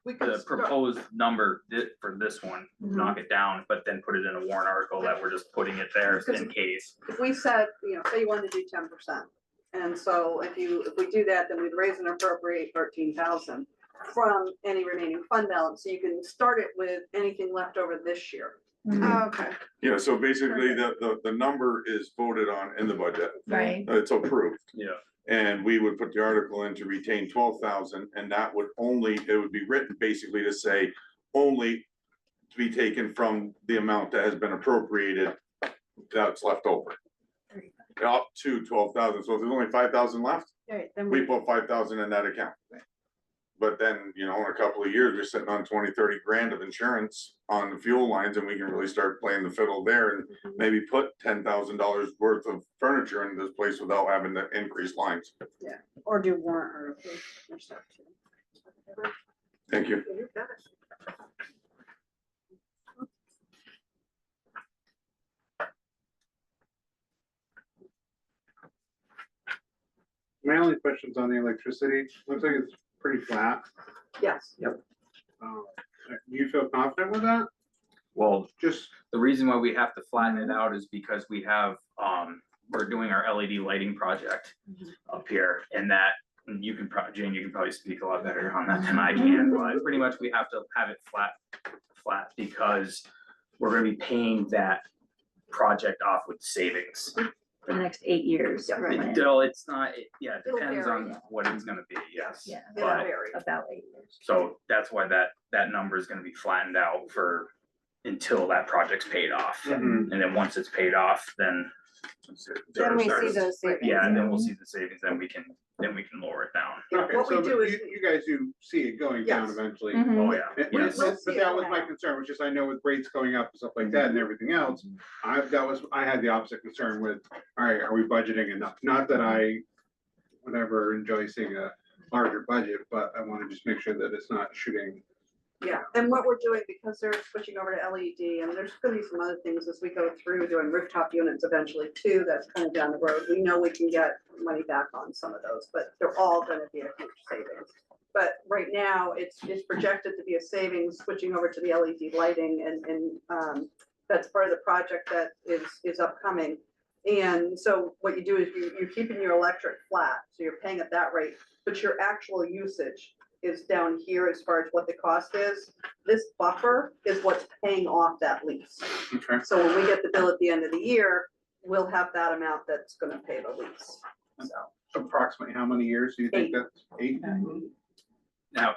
We could the start- proposed number for this one, knock it down, but then put it in a warrant article that we're just putting it there in case? If we said, you know, say you wanted to do 10%. And so if we do that, then we'd raise and appropriate 13,000 from any remaining fund balance. So you can start it with anything left over this year. Oh, okay. Yeah, so basically the number is voted on in the budget. Right. It's approved. Yeah. And we would put the article in to retain 12,000, and that would it would be written basically to say only to be taken from the amount that has been appropriated that's left over. Up to 12,000. So if there's only 5,000 left, Alright, then we we, put 5,000 in that account. But then, you know, in a couple of years, we're sitting on 20, 30 grand of insurance on the fuel lines, and we can really start playing the fiddle there and maybe put $10,000 worth of furniture in this place without having to increase lines. or do warrant articles or stuff too. Thank you. You got it. My only question's on the electricity. Looks like it's pretty flat. Yes. Do you feel confident with that? Well, Just, the reason why we have to flatten it out is because we have, we're doing our LED lighting project up here, and that, and you can probably, Jane, you can probably speak a lot better on that than I can, but pretty much we have to have it flat, because we're gonna be paying that project off with savings. For the next 8 years. Right. Still, it's not, yeah, it It'll depends vary. on what it's gonna be, yes. Yeah. It'll But, vary. About 8 years. so that's why that number is gonna be flattened out for, until that project's paid off. Mhm. And then once it's paid off, then. Then we see those savings. Yeah, and then we'll see the savings, then we can lower it down. Yeah, okay, what we so do is, you guys do see it going down Yes. eventually. Mhm. Oh, yeah. But We- Yes. we'll but see that it was my now. concern, was just I know with rates going up and stuff like that and everything else, I had the opposite concern with, all right, are we budgeting enough? Not that I would ever enjoy seeing a larger budget, but I want to just make sure that it's not shooting. yeah, and what we're doing, because they're switching over to LED, and there's gonna be some other things as we go through doing rooftop units eventually too, that's kind of down the road. We know we can get money back on some of those, but they're all gonna be a huge savings. But right now, it's projected to be a savings switching over to the LED lighting, and that's part of the project that is upcoming. And so what you do is you're keeping your electric flat, so you're paying at that rate, but your actual usage is down here as far as what the cost is. This buffer is what's paying off that lease. Okay. So when we get the bill at the end of the year, we'll have that amount that's gonna pay the lease. So, Approximately how many years do you think 8. that's 8? Now,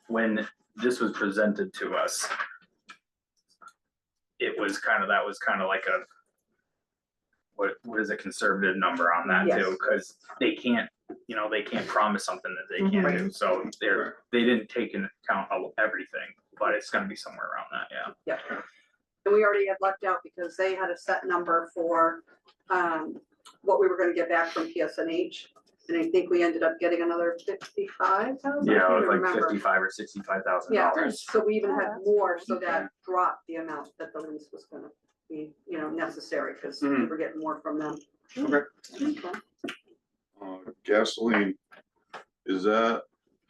when this was presented to us, that was kind of like a, what is a conservative number on that too? Yes. Cause they can't promise something that they can't do, so they didn't take into account everything, but it's gonna be somewhere around that, yeah. yeah. And we already had lucked out because they had a set number for what we were gonna get back from PSNH. And I think we ended up getting another 55,000. Yeah, it was like $55,000 or $65,000. Yeah, so we even had more, so that dropped the amount that the lease was gonna be, necessary, because we were getting more from them. Okay. Gasoline, is that,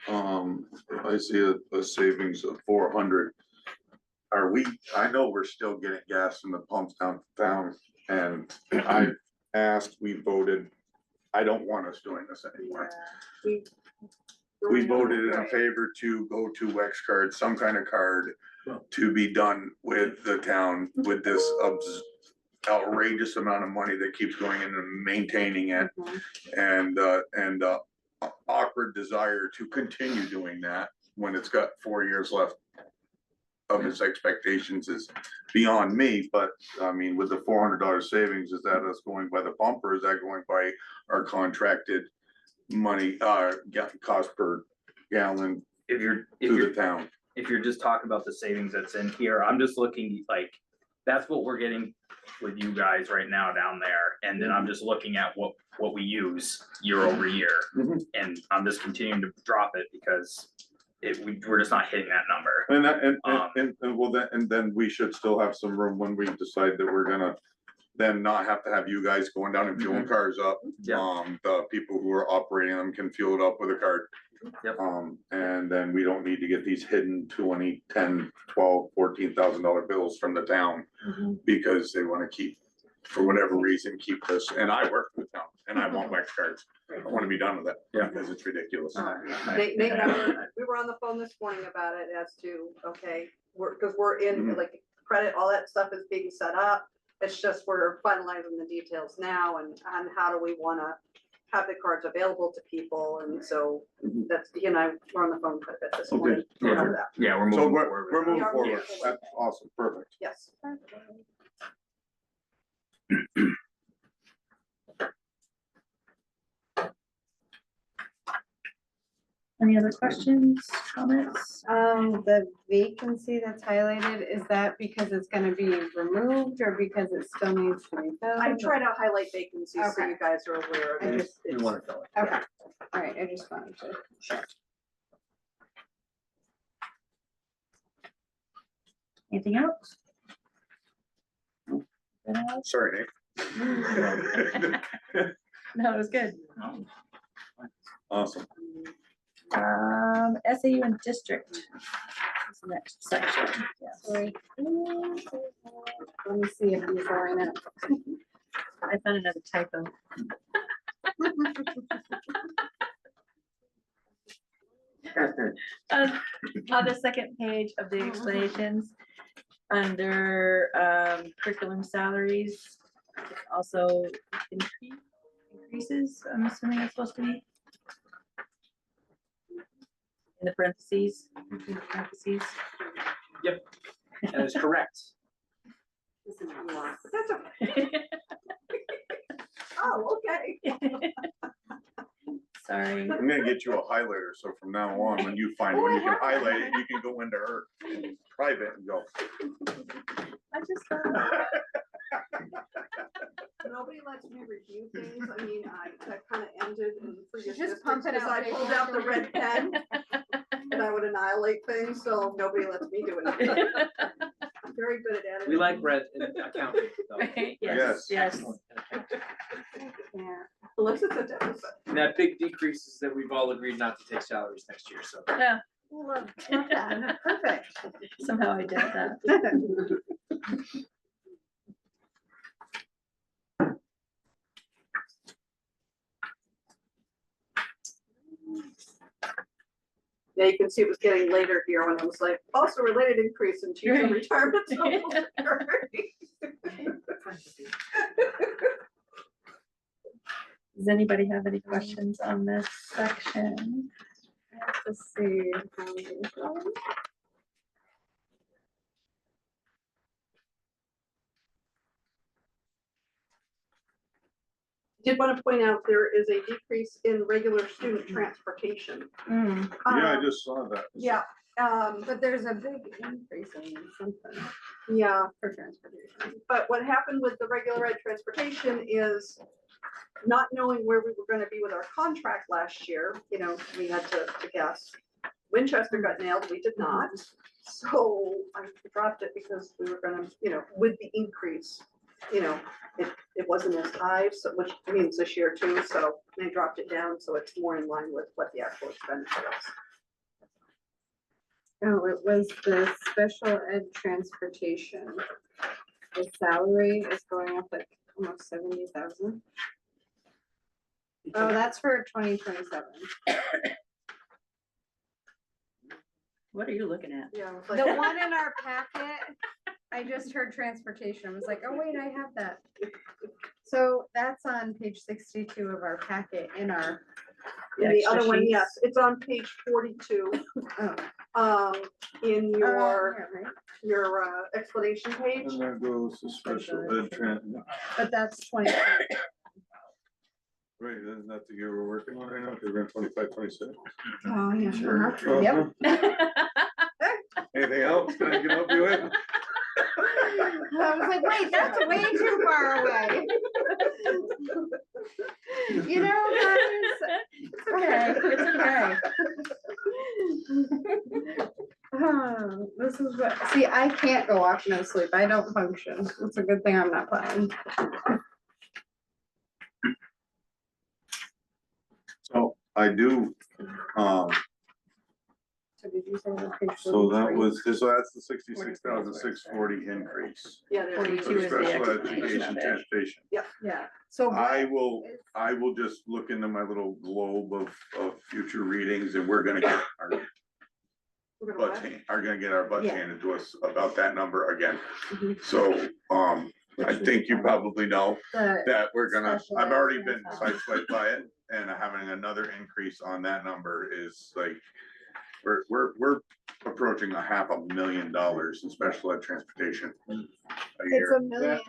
I see a savings of 400. I know we're still getting gas in the pumps downtown, and I asked, we voted, I don't want us doing this anymore. We voted in favor to go to Wex card, some kind of card, to be done with the town with this outrageous amount of money that keeps going into maintaining it and awkward desire to continue doing that when it's got 4 years left of its expectations is beyond me, but I mean, with the $400 savings, is that us going by the bump or is that going by our contracted money, cost per gallon If you're, to the town? if you're just talking about the savings that's in here, I'm just looking like, that's what we're getting with you guys right now down there. And then I'm just looking at what we use year over year. Mhm. And I'm just continuing to drop it because we're just not hitting that number. And that, and well, then we should still have some room when we decide that we're gonna then not have to have you guys going down and fueling cars up. Yeah. The people who are operating them can fuel it up with a card. Yep. And then we don't need to get these hidden 20, 10, 12, $14,000 bills from the town because they wanna keep, for whatever reason, keep this, and I work for the town and I want wax cards. I wanna be done with it. Yeah. Because it's ridiculous. Nate, we were on the phone this morning about it as to, okay, cause we're in, like, credit, all that stuff is being set up. It's just we're finalizing the details now and how do we wanna have the cards available to people, and so that's, he and I were on the phone quite a bit this morning. Yeah. about that. Yeah, we're So moving we're forward. moving We are moving forward. forward. That's awesome, perfect. Yes. Any other questions, comments? The vacancy that's highlighted, is that because it's gonna be removed or because it still needs to be filled? I try to highlight vacancies so Okay. you guys are aware of I it. just, We wanna fill it. okay, all right, I just wanted to check. Anything else? Anything else? Sorry, Nate. No, it was good. Awesome. SAU and district. Is the next section, yes. Sorry. Let me see if these are in it. I found another typo. On the second page of the explanations, under curriculum salaries, also increases, I'm assuming it's supposed to be. In the parentheses. That is correct. That's okay. Oh, okay. Sorry. I'm gonna get you a highlighter, so from now on, when you find one, you can highlight it, you can go into her private and go. I just Nobody lets me review things. I mean, that kind of ended in previous Just pump districts it because I out. pulled out the red pen and I would annihilate things, so nobody lets me do it. I'm very good at editing. We like red in accounting. though. Right, Yes. yes. Excellent in accounting. Yeah. Unless it's a deficit. And that big decrease is that we've all agreed not to take salaries next year, so. Yeah, Love that, perfect. somehow I did that. Yeah, you can see it was getting later here when it was like, also related increase in teacher Right. retirement. Social Security. Does anybody have any questions on this section? Let's see. Did want to point out there is a decrease in regular student transportation. Mm, Yeah, I Um, just saw that. Yeah, But there's a big increase in something yeah, for transportation. but what happened with the regular ed transportation is not knowing where we were gonna be with our contract last year, you know, we had to guess. Winchester got nailed, we did not, so I dropped it because we were gonna, you know, with the increase, you know, it wasn't as high, so, which means this year too, so they dropped it down, so it's more in line with what the actual expenditure is. Oh, it was the special ed transportation. The salary is going up like almost 70,000. Oh, that's for 2027. What are you looking at? Yeah. I was The like- one in our packet, I just heard transportation. I was like, oh wait, I have that. So that's on page 62 of our packet in our, And the Extra other one, sheets. yes, it's on page 42, oh. in your, yeah, right. your explanation page. And there goes the special ed But that's 20. right, isn't that the year we're working on right now, because we're in 25, 26? Oh, yeah. Sure. Uh-huh. Yep. Anything else can I can help you with? I was like, wait, that's way too far away. You know, guys, it's okay, it's okay. Oh, this is what, see, I can't go off no sleep. I don't function. It's a good thing I'm not playing. So I do, So did you say that page so that 43? was, so that's the 66,640 increase. Yeah, there's. 42 For is the special explanation education of it. transportation. Yeah, so. I what will, is- I will just look into my little globe of future readings, and we're gonna get our We're gonna butts, what? are gonna get our butts Yeah. handed to us about that number again. Mhm. So, I think you probably know the- that we're gonna, Special I've ed already been transport. sideswiped by it, and having another increase on that number is like, we're approaching $500,000 in special ed transportation a It's year. a million.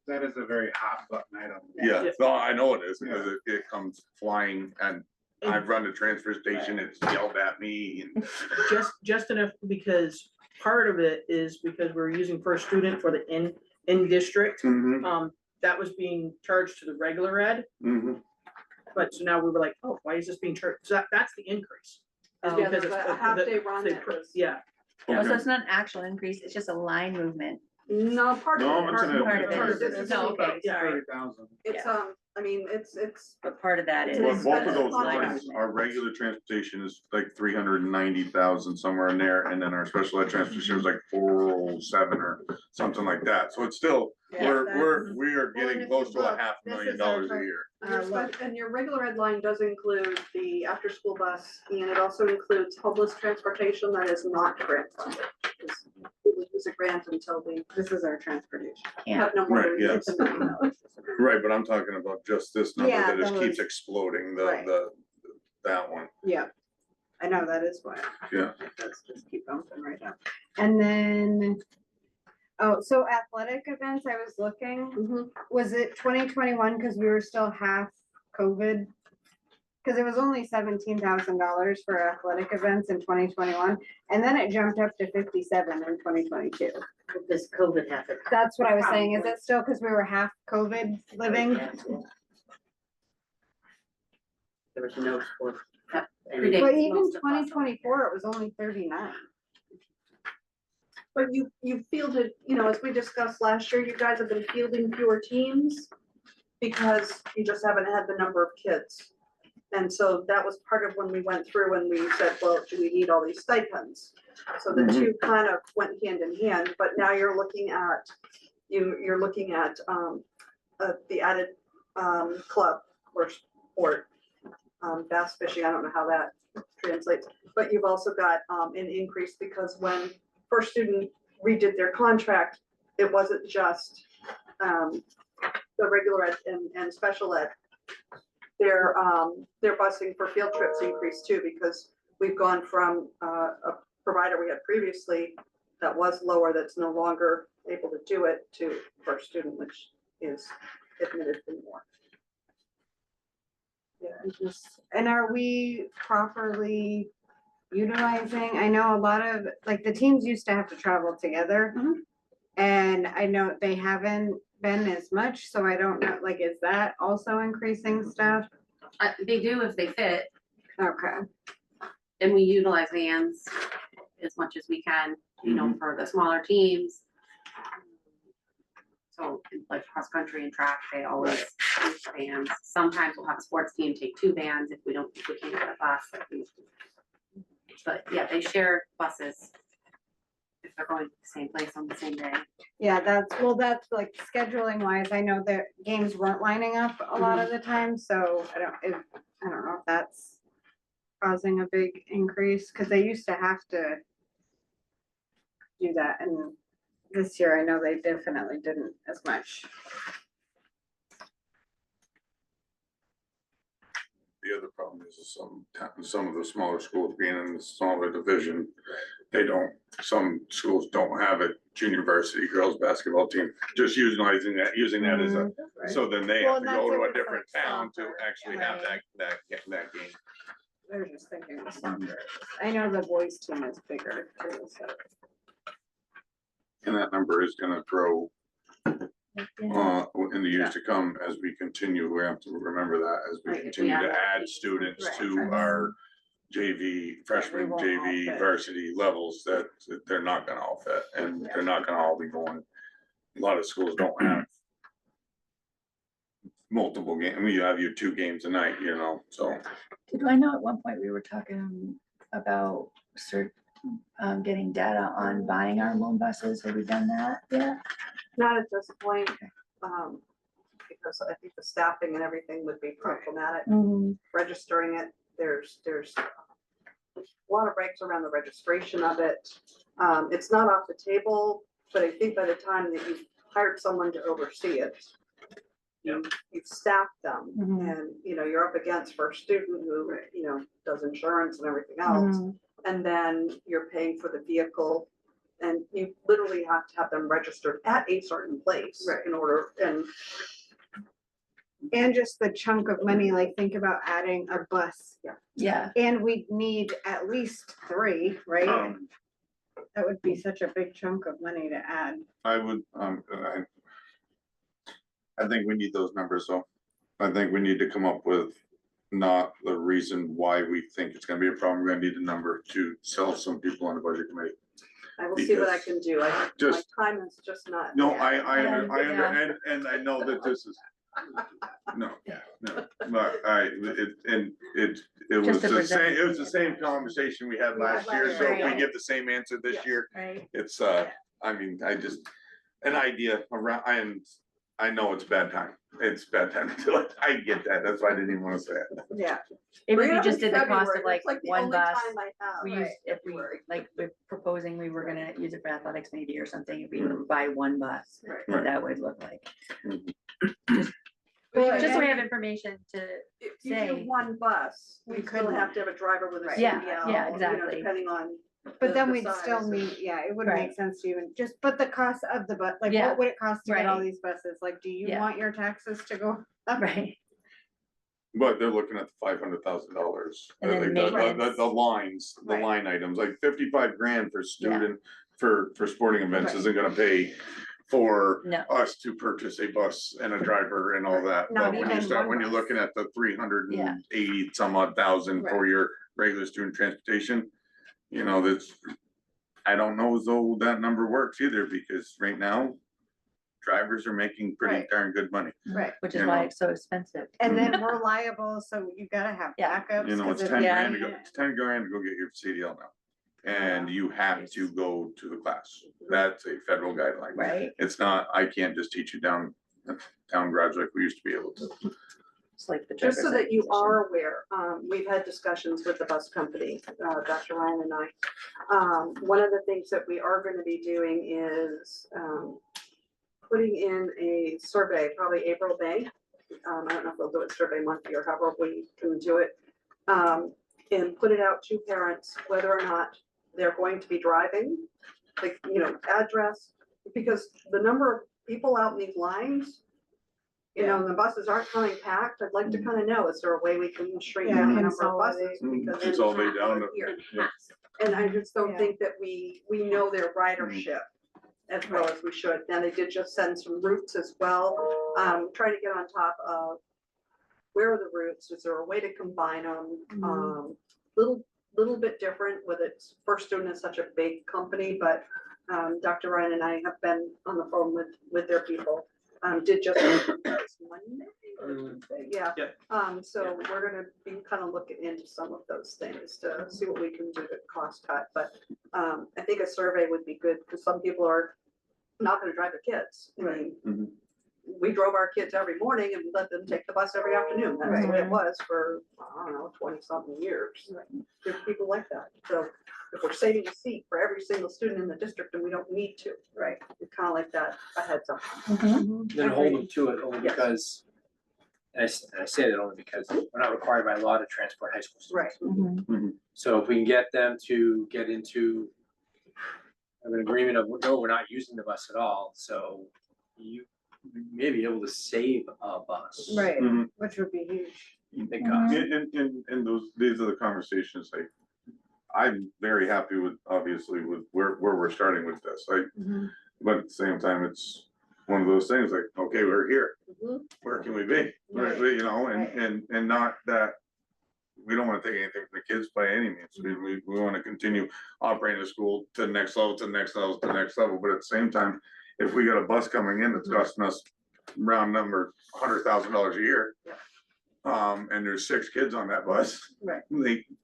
That is a very hot button item. Yeah, no, I know it is, because it comes flying, and I've run the transfer station, it's yelled at me, and Just enough, because part of it is because we're using first student for the in district. Mhm, That was being charged to the regular ed, mhm. but so now we were like, oh, why is this being charged? So that's the increase. Is Yeah, because there's it's a half-day run they that put- was- Yeah, No, so Okay. it's not an actual increase, it's just a line movement. No, part of No, it. it's an- Part of part it of it is, is- no, okay, yeah. sorry, 30,000. It's, I mean, it's, but part of that is. Well, It's both of those line lines, movement. our regular transportation is like 390,000, somewhere in there, and then our special ed transportation is like 407 or something like that, so it's still, Yeah, we are Well, and getting if close you to a look, $500,000 a our- year. your and your regular ed line does include the after-school bus, and it also includes homeless transportation that is not grant funded. We will use a grant until we This is our transportation. Yeah. have no more Right, than yeah. $1 million. Right, but I'm talking about just this number Yeah, that just keeps those- exploding, Right. that one, Yeah, I know, that is why. yeah. Let's just keep bumping right now. And then, oh, so athletic events, I was looking, was it 2021, because we were still half COVID? Because it was only $17,000 for athletic events in 2021, and then it jumped up to 57 in 2022. This COVID happened. That's what I was saying, is it still because we were half COVID living? There was no sport. But even 2024, it was only 39. But you fielded, as we discussed last year, you guys have been fielding fewer teams because you just haven't had the number of kids. And so that was part of when we went through and we said, well, do we need all these stipends? So the two kind of went hand in hand, but now you're looking at, you're looking at the added club or sport, bass fishing, I don't know how that translates, but you've also got an increase because when first student redid their contract, it wasn't just the regular ed and special ed. Their busing for field trips increased too, because we've gone from a provider we had previously that was lower, that's no longer able to do it, to first student, which is admittedly more. Yeah, and are we properly utilizing, I know a lot of, like, the teams used to have to travel together. And I know they haven't been as much, so I don't know, like, is that also increasing stuff? They do if they fit, Okay, and we utilize vans as much as we can, for the smaller teams. So like cross country and track, they always use vans. Sometimes we'll have a sports team take 2 vans if we can't get a bus. But yeah, they share buses if they're going to the same place on the same day. yeah, that's like scheduling wise, I know that games weren't lining up a lot of the time, so I don't know if that's causing a big increase, because they used to have to do that, and this year I know they definitely didn't as much. The other problem is some of the smaller schools being in the smaller division, they don't, some schools don't have a junior varsity girls basketball team, just using that as a, so then they Well, have to and go that's to if a it's different like town to soccer, actually have that game. I was just thinking of soccer. I know the boys team is bigger too, so. And that number is gonna grow in the years to come as we continue. We have to remember that as we Right, if we continue to add add more students Right. to our JV, freshman won't all JV fit. varsity levels, that they're not gonna all fit, and they're not gonna all be going. A lot of schools don't have multiple games. I mean, you have your 2 games a night, you know, so. Did I know at one point we were talking about getting data on buying our own buses? Have we done that yet? Not at this point, because I think the staffing and everything would be problematic. Registering it, there's a lot of regs around the registration of it. It's not off the table, but I think by the time that you've hired someone to oversee it, you've staffed them, and, you know, you're up against for a student who, you know, does insurance and everything else. And then you're paying for the vehicle, and you literally have to have them registered at a certain place in order, And just the chunk of money, like think about adding a bus. Yeah. And we need at least 3, right? That would be such a big chunk of money to add. I would, I think we need those numbers, though. I think we need to come up with not the reason why we think it's gonna be a problem. We're gonna need a number to sell some people on the budget committee. I will see what I Because can do. My just- time is just not. No, there. and I know that this is, no, but it was Just to the present same, it. it was the same conversation we had last year, so if we Right. give the same answer this Yes. year, Right. it's, I mean, an idea around, I know it's bad time. It's bad time to do it. I get that. That's why I didn't even wanna say it. Yeah. Even if Bring it you up just in did the cost February. of like It's the one only bus, time I have. we used, if we, February. like, we're proposing we were gonna use it for athletics maybe or something, if we buy one bus, Right. what that would look like. Well, Just so we and- have information to, If you say- do one bus, We we still could- have to have a driver with a Right. CDL. Yeah, you know, exactly. Depending on. But then the we'd still size. need, it wouldn't make Right. sense to even just, but the cost of the bus, like Yeah. what would it cost to get all Right. these buses? Like, do you Yeah. want your taxes to go up? right, But they're looking at $500,000. And then maintenance. The lines, the Right. line items, like 55 grand for student, for sporting events Right. isn't gonna pay for No. us to purchase a bus and a driver and all that. Not But when you even start, one when you're bus. looking at the Yeah. 380 some odd thousand for your regular student transportation, you know, I don't know as though that number works either, because right now, drivers are making pretty Right. darn good money. Right. which is You why know. it's so expensive. And then we're liable, so you gotta have Yeah. backups. You know, 'cause it's if 10 you grand to go, can't- it's 10 grand to go get your CDL now. And you have Nice. to go to the class. That's a federal guideline. Right, It's not, I can't just teach you down garage like we used to be able to. it's like the. Just so driver's that you position. are aware, we've had discussions with the bus company, Dr. Ryan and I. One of the things that we are gonna be doing is, putting in a survey, probably April, May. I don't know if they'll do it survey monthly or however we can do it. And put it out to parents whether or not they're going to be driving, like, you know, address, because the number of people out in these lines, you know, and the buses aren't coming packed, I'd like to kind of know, is there a way we can shrink Yeah, down the number of buses? consolidate. Because Consolidate down to- here. yeah. And I just don't Yeah. think that we know their ridership as well as we should. Now, they did just send some routes as well, trying to get on top of where are the routes, is there a way to combine them? Little bit different with it, First Student is such a big company, but Dr. Ryan and I have been on the phone with their people. Did just Monday or Tuesday, yeah. Yep. So we're gonna be kind of looking into some of those things to see what we can do to cost cut, but I think a survey would be good, because some people are not gonna drive their kids. I mean, we drove our kids every morning and let them take the bus every afternoon. That's the way it was for, I don't know, 20-something years. There's people like that. So if we're saving a seat for every single student in the district and we don't need to, Right. it's kind of like that ahead of Then hold them to it only Yes. because, and I say that only because we're not required by law to transport high school students. Right. So if we can get them to get into an agreement of, no, we're not using the bus at all, so you may be able to save a bus. Right, Mhm. which would be huge. Big cost. And these are the conversations, like, I'm very happy with, obviously, with where we're starting with this, like, but at the same time, it's one of those things, like, okay, we're here, where can we be? You know, and not that, we don't wanna take anything from the kids by any means, we wanna continue operating the school to the next level, to the next level, to the next level, but at the same time, if we got a bus coming in that's costing us round number $100,000 a year, and there's 6 kids on that bus. Right.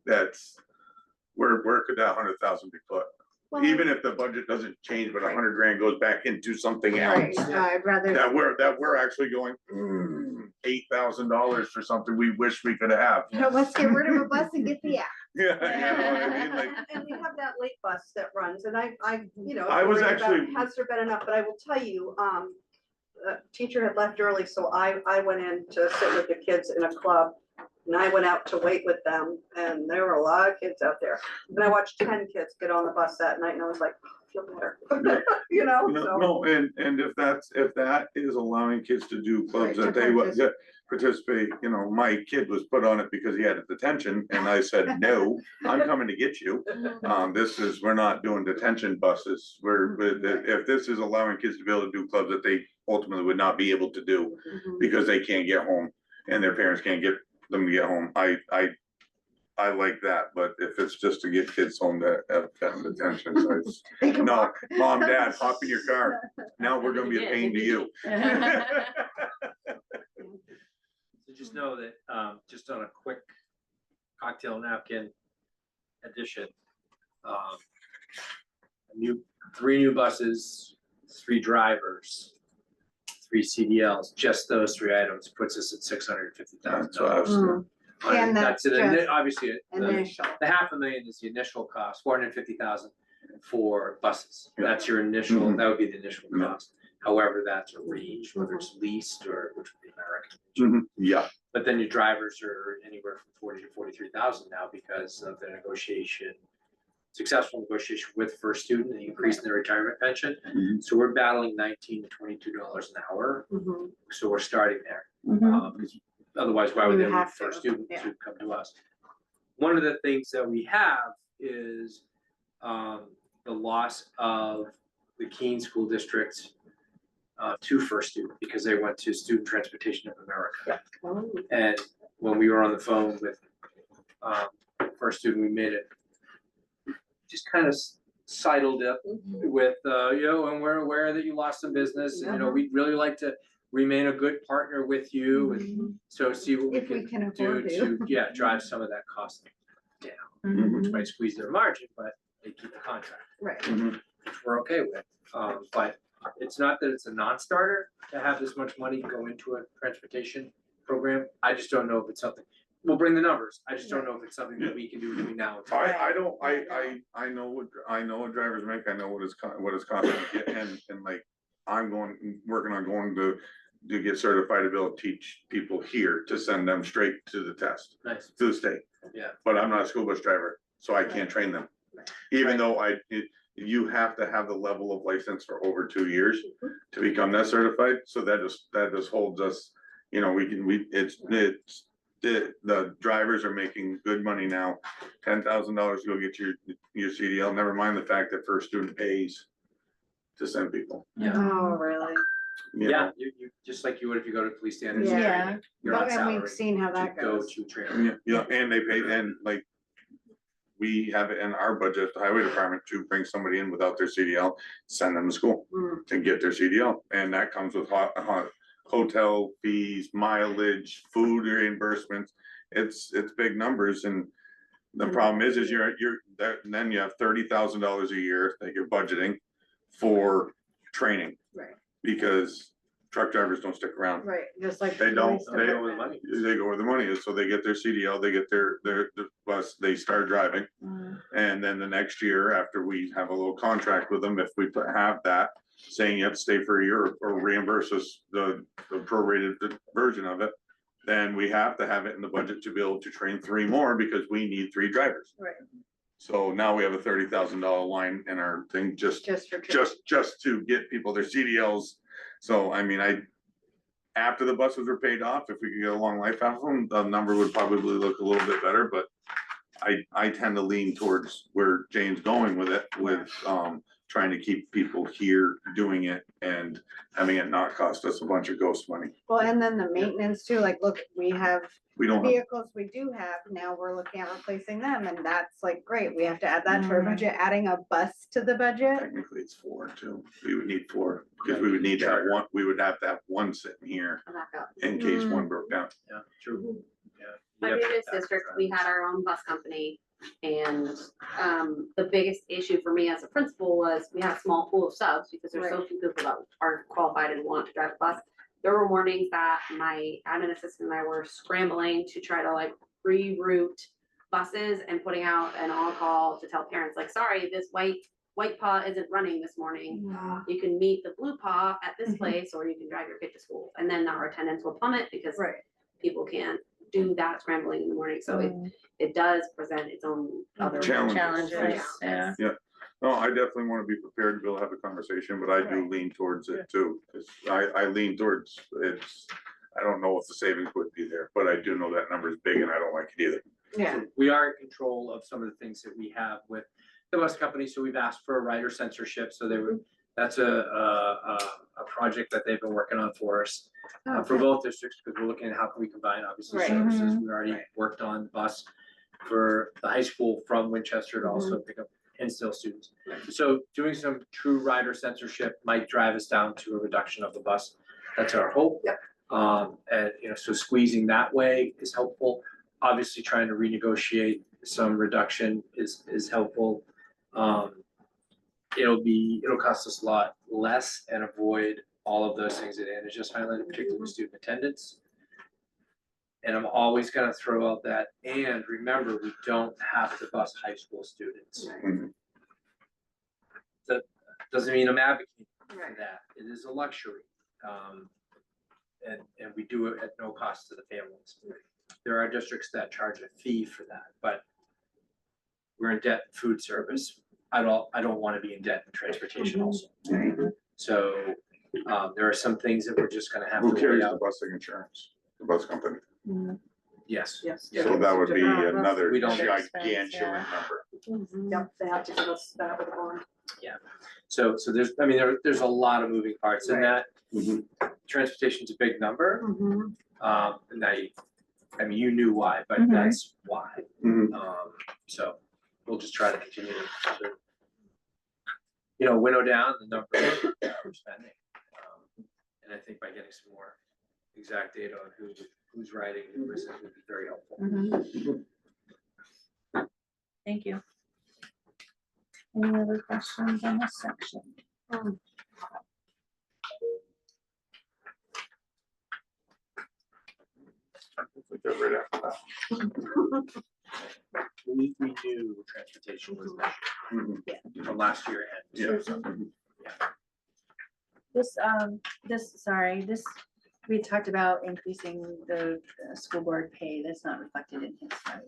That's, where could that 100,000 be put? Well, Even if the budget doesn't change, but 100 grand goes back into something Right, else. I'd rather. That we're actually going, $8,000 for something we wish we could have. No, let's get rid of a bus and get the app. Yeah, you know what I mean, like, And we have that late bus that runs, and I, you know. I was worried about, actually- has there been enough, but I will tell you, a teacher had left early, so I went in to sit with the kids in a club. And I went out to wait with them, and there were a lot of kids out there. And I watched 10 kids get on the bus that night, and I was like, oh, I feel better. You know, so. No, and if that is allowing kids to do clubs Right, that to they would participate, you know, my kid was put on it because he had a detention, and I said, no, I'm coming to get you. We're not doing detention buses, if this is allowing kids to be able to do clubs that they ultimately would not be able to do because they can't get home and their parents can't get them to get home, I like that, but if it's just to get kids home that have gotten detention, so it's, no, mom, dad, hop in your car, now we're gonna be a pain to you. So just know that, just on a quick cocktail napkin addition, three new buses, 3 drivers, 3 CDLs, just those 3 items puts us at $650,000. That's what I was, And that's just obviously, the Initial. $500,000 is the initial cost, 450,000 for buses. Yeah. That's your initial, Mhm. that would be the initial Yeah. cost. However, that's arranged, whether it's leased or, which would be American. yeah, But then your drivers are anywhere from 40 to 43,000 now because of the negotiation, successful negotiation with first student, and increasing their retirement pension. Mhm. So we're battling $19 to $22 an hour. So we're starting there. Because otherwise, why would You they leave have to, first student yeah. to come to us? One of the things that we have is the loss of the Keene School District to first student because they went to Student Transportation of America. And when we were on the phone with first student, we made it just kind of sidled up with, you know, and we're aware that you lost some business, and, you know, we'd really like to remain a good partner with you, and so see what we If we can can do afford to. to, yeah, drive some of that cost down, which might squeeze their margin, but they keep the contract, Right. which we're okay with. But it's not that it's a non-starter to have this much money go into a transportation program. I just don't know if it's something, we'll bring the numbers. I just don't know if it's something that we can do between now and. I know what drivers make, I know what it's costing to get, and like, I'm working on going to get certified to be able to teach people here to send them straight to the test, Nice, to the state. yeah. But I'm not a school bus driver, so I can't train them. Even though you have to have the level of license for over 2 years to become that certified, so that just holds us, you know, the drivers are making good money now, $10,000 to go get your CDL, never mind the fact that first student pays to send people. Yeah. Oh, really? You Yeah, know? you, just like you would if you go to police standards. Yeah. training, You're on But- and salary. we've seen how to that go goes. to training. Yeah, and they pay, and like, we have it in our budget, the highway department, to bring somebody in without their CDL, send them to school to get their CDL, and that comes with hotel fees, mileage, food reimbursements. It's big numbers, and the problem is then you have $30,000 a year that you're budgeting for training. Right. Because truck drivers don't stick around. Right, just like. They don't, police they go where the department. money They go where the money is, so they get their CDL, they get their bus, they start driving. Mm. And then the next year, after we have a little contract with them, if we have that, saying you have to stay for a year or reimburse us the prorated version of it, then we have to have it in the budget to be able to train 3 more because we need 3 drivers. Right. So now we have a $30,000 line in our thing just Just for. just to get people their CDLs. So I mean, after the buses are paid off, if we could get a long life out of them, the number would probably look a little bit better, but I tend to lean towards where Jane's going with it, with trying to keep people here doing it and having it not cost us a bunch of ghost money. Well, and then the maintenance too, like, look, we have We don't have, vehicles we do have, now we're looking at replacing them, and that's like, great, we have to add that to our budget, adding a bus to the budget. technically it's 4 too. We would need 4, because we would need to have one, we would have to have one sitting here in case one broke down. Yeah, true. Yeah. My You have to previous have district, that. we had our own bus company. And the biggest issue for me as a principal was we had a small pool of subs because there's so few people that are qualified and want to drive a bus. There were mornings that my admin assistant and I were scrambling to try to like reroute buses and putting out an on-call to tell parents like, sorry, this white paw isn't running this morning. You can meet the blue paw at this place, or you can drive your kid to school. And then our attendance will plummet because people can't do that scrambling in the morning. So it does present its own other Challenges. Yeah. No, I definitely want to be prepared to be able to have a conversation, but I do lean towards it too. 'Cause I lean towards I don't know if the savings would be there, but I do know that number is big and I don't like it either. Yeah. We are in control of some of the things that we have with the bus company, so we've asked for a rider censorship, so that's a project that they've been working on for us. For both districts, because we're looking at how can we combine obviously Right. services. We already worked on the bus for the high school from Winchester to also pick up Hinsdale students. So doing some true rider censorship might drive us down to a reduction of the bus. That's our hope. Yep. And so squeezing that way is helpful. Obviously, trying to renegotiate some reduction is helpful. It'll cost us a lot less and avoid all of those things that Anna just highlighted, particularly with student attendance. And I'm always gonna throw out that, and remember, we don't have to bus high school students. That doesn't mean I'm advocating for that. It is a luxury. And we do it at no cost to the families. There are districts that charge a fee for that, but we're in debt in food service. I don't want to be in debt in transportation also. So there are some things that we're just gonna have to Who weigh carries the out. busing insurance? The bus company. Yes. Yes. So that would be another We don't- gigantuan Yeah. number. Yep, they have to give us that with a bond. So there's, there's a lot of moving parts in that. Transportation's a big number. And you knew why, but that's why. So we'll just try to continue to winnow down the number that we're spending. And I think by getting some more exact data on who's riding, who isn't, would be very helpful. Thank you. Any other questions on this section? We knew transportation was measured from last year and. This, we talked about increasing the school board pay, that's not reflected in his, right?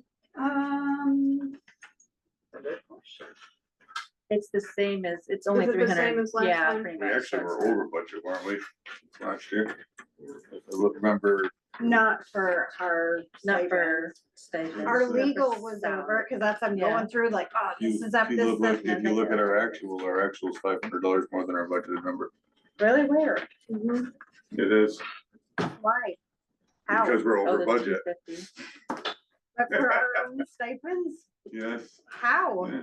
It's the same as, it's only Is it the 300, same as last yeah, time? pretty We much. actually so were over budget, weren't we, last year? If I remember, Not for our. Not for stipends. Our but for legal was salary. over, cause that's, I'm Yeah. going through like, oh, this is up, if this, you look, this. if you look at our actual is $500 more than our budgeted number. Really, where? It is, Why? How? because we're Oh, over the budget, 250. But for our own stipends? yes. How? Yeah.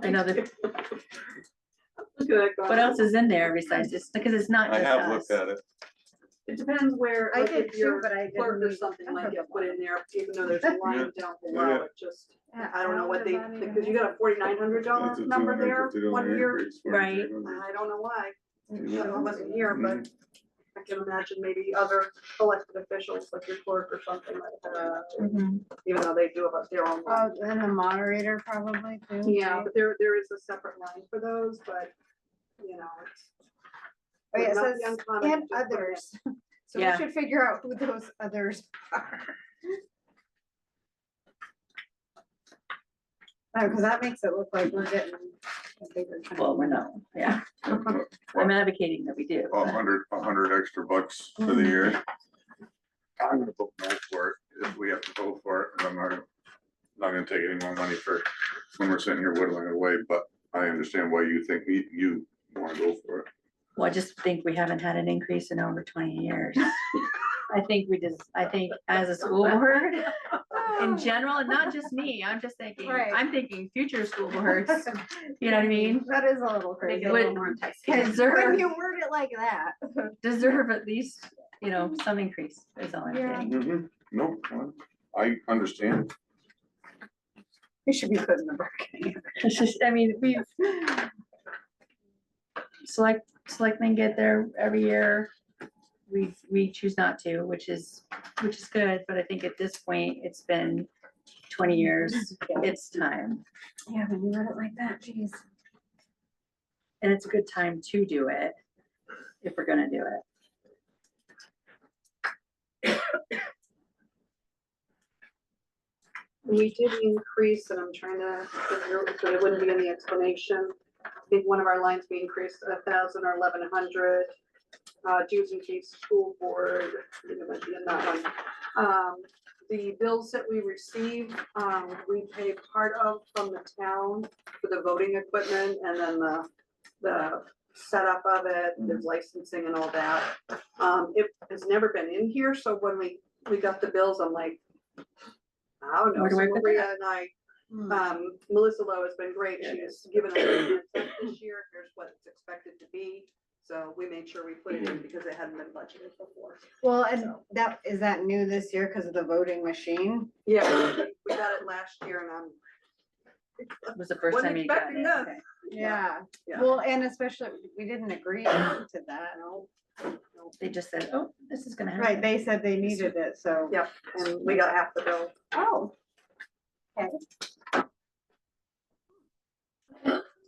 I know that, Look at that guy. what else is in there besides this, because it's not I just have us. looked at it. It depends where, I like did if too, your but I clerk or didn't. something might get put in there, even though there's a line down below, it just, I don't know what they, because you got a $4,900 It's a number there, $250 one year. increase for Right. January. I don't know why, I wasn't here, but I can imagine maybe other elected officials like your clerk or something like that, even though they do have their own. Oh, and the moderator probably too. Yeah, right? but there is a separate line for those, but, you know, it's. Oh, yeah, it would not says, be uncommon to and just put it in. others. So we Yeah. should figure out who those others are. Oh, cause that makes it look like we're getting a bigger. chunk. Well, we're not, yeah. I'm advocating that we do. a hundred extra bucks for the year. I'm gonna vote no for it, if we have to vote for it, and I'm not gonna take any more money for, when we're sitting here whittling away, but I understand why you think you wanna go for it. Well, I just think we haven't had an increase in over 20 years. I think as a school board, in general, and not just me, I'm just thinking, Right. I'm thinking future school boards, you know what I mean? That is a little Make crazy. it a little more enticing. When you word it like that. Deserve at least, you know, some increase, is all I'm Yeah. saying. No, I understand. We should be putting the bargaining. It's just, I mean, selectmen get there every year. We choose not to, which is good, but I think at this point, it's been 20 years, it's time. Yeah, when you word it like that, geez. And it's a good time to do it, if we're gonna do it. We did increase, and I'm trying to, but it wouldn't be in the explanation. I think one of our lines, we increased 1,000 or 1,100. Dues and fees, school board, I think I mentioned in that one. The bills that we receive, we pay part of from the town for the voting equipment, and then the setup of it, there's licensing and all that. It has never been in here, so when we got the bills, I'm like, I don't know, Where do so I put Maria and I, Hmm. Melissa Lowe has been great, she's given us a heads up this year, here's what it's expected to be. So we made sure we put it in because it hadn't been budgeted before. Well, and is that new this year because of the voting machine? Yeah, we got it last year and It was the first Wasn't time you got expecting it. this. Okay. Yeah, Yeah. well, and especially, we didn't agree to that. They just said, oh, this is gonna happen. Right, they said they needed it, so. yeah, and we got half the bill. Oh. Okay.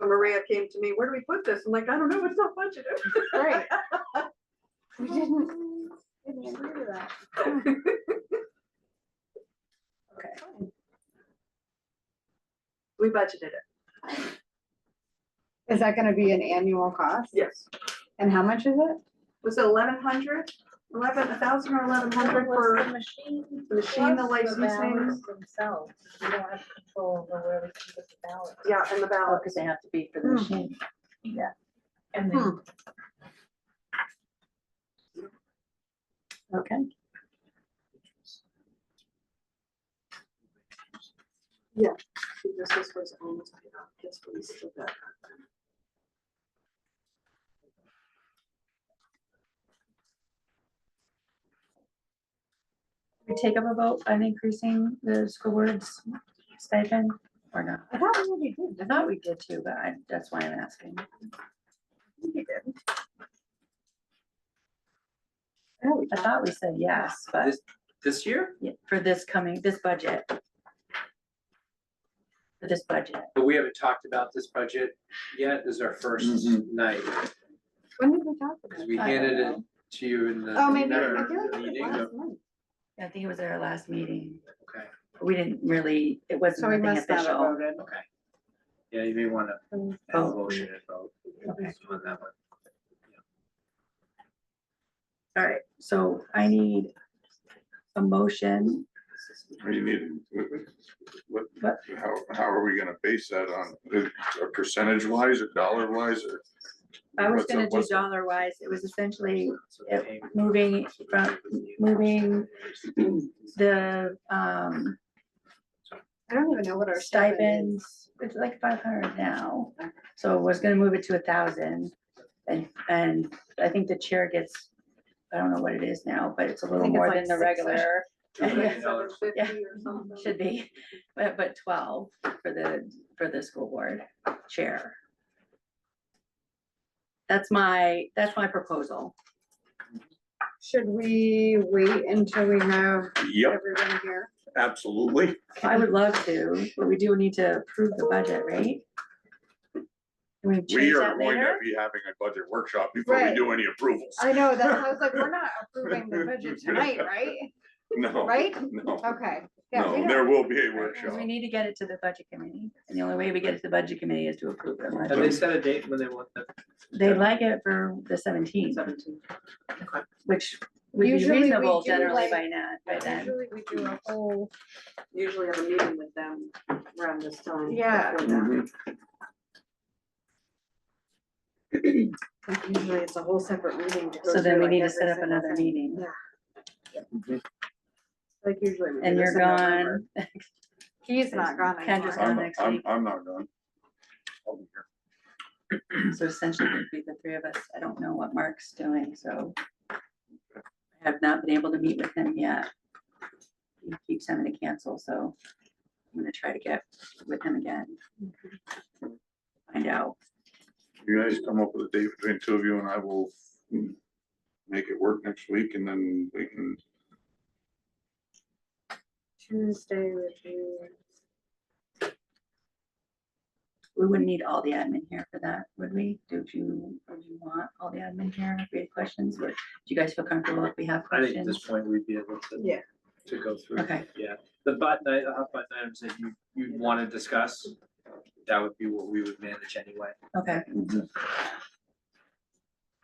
So Maria came to me, where do we put this? I'm like, I don't know, it's not budgeted. Right. We didn't agree to that. Okay. We budgeted it. Is that gonna be an annual cost? Yes. And how much is it? Was it 1,100? 1,000 or 1,100 for The machine. the machine, the plus licensing? ballots Themselves, you don't have control over where we can put the ballots. Yeah, and the Oh, ballot. because they have to be for the machine. And then Okay. Because this was almost paid off, guess what we still got. We take up a vote on increasing the school board's stipend or not? I thought we already did. I thought we did too, but that's why I'm asking. We did. I thought we said yes, but This year? yeah, for this budget. For this budget. But we haven't talked about this budget yet. This is our first night, When did we talk about because it? we I don't handed it know. to you in the. Oh, maybe, I the feel like it was meeting. last month. I think it was our last meeting. Okay, We didn't really, it wasn't So we nothing must not have official. voted. okay. Yeah, you may wanna have a Oh. motion and vote Okay. on that one. All right, so I need a motion. Or you need, What? how are we gonna base that on, a percentage wise or dollar wise or? I was what's the- gonna do what's the- dollar wise. It was essentially So the Yep, payment- moving the I don't even know what our stipend is. stipends, it's like 500 now. So I was gonna move it to 1,000. And I think the chair gets, I don't know what it is now, but it's a little think it's more like than the 6-ish. regular. Like $2 $750 or something. Should be, but 12 for the school board chair. That's my proposal. should we wait until we have Yep, everyone here? absolutely. I would love to, but we do need to approve the budget, right? Can we We change are that going to later? be having a budget workshop before we Right. do any approvals. I know, that, I was like, we're not approving the budget tonight, right? No. Right? No, Okay. Yeah, we no, there don't. will be a Because workshop. we need to get it to the budget committee, and the only way we get it to the budget committee is to approve the Have they budget. set a date when they want that? They like it for the 17th, 17th. which would be Usually we reasonable do generally like- by now, by then. Usually we do a whole, Usually have a meeting with them around this time. Yeah. before that. Mhm. usually it's a whole separate meeting to go So then through, we like, need to every set up single another thing. meeting, Like usually we do and this you're in November. gone. He's not gone Kendra's anymore. gone next week. I'm not gone. I'll be here. So essentially it'd be the three of us. I don't know what Mark's doing, so. I have not been able to meet with him yet. He keeps having to cancel, so I'm gonna try to get with him again. Find out. You guys come up with a date between two of you and I will make it work next week and then we can, Tuesday would be, We wouldn't need all the admin here for that, would we? Would you want all the admin here if we had questions? Or do you guys feel comfortable if we have I think at this questions? point we'd be able to. Yeah. To go through. Okay. Yeah, the hot button items that you'd want to discuss, that would be what we would manage anyway. Okay.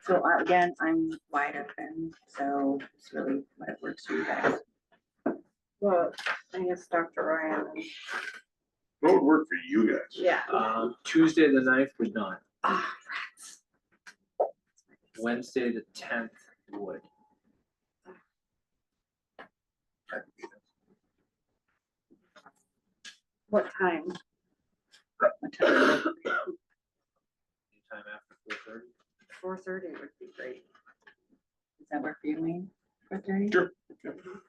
So again, I'm wide open, so it's really what it works for you guys. well, I guess Dr. Ryan. what would work for you guys? Yeah. Tuesday, the 9th would not. Ah, Wednesday, the 10th would. what time? What time? Anytime after 4:30. 4:30 would be great. Does that work for you, Wayne? 4:30? Sure.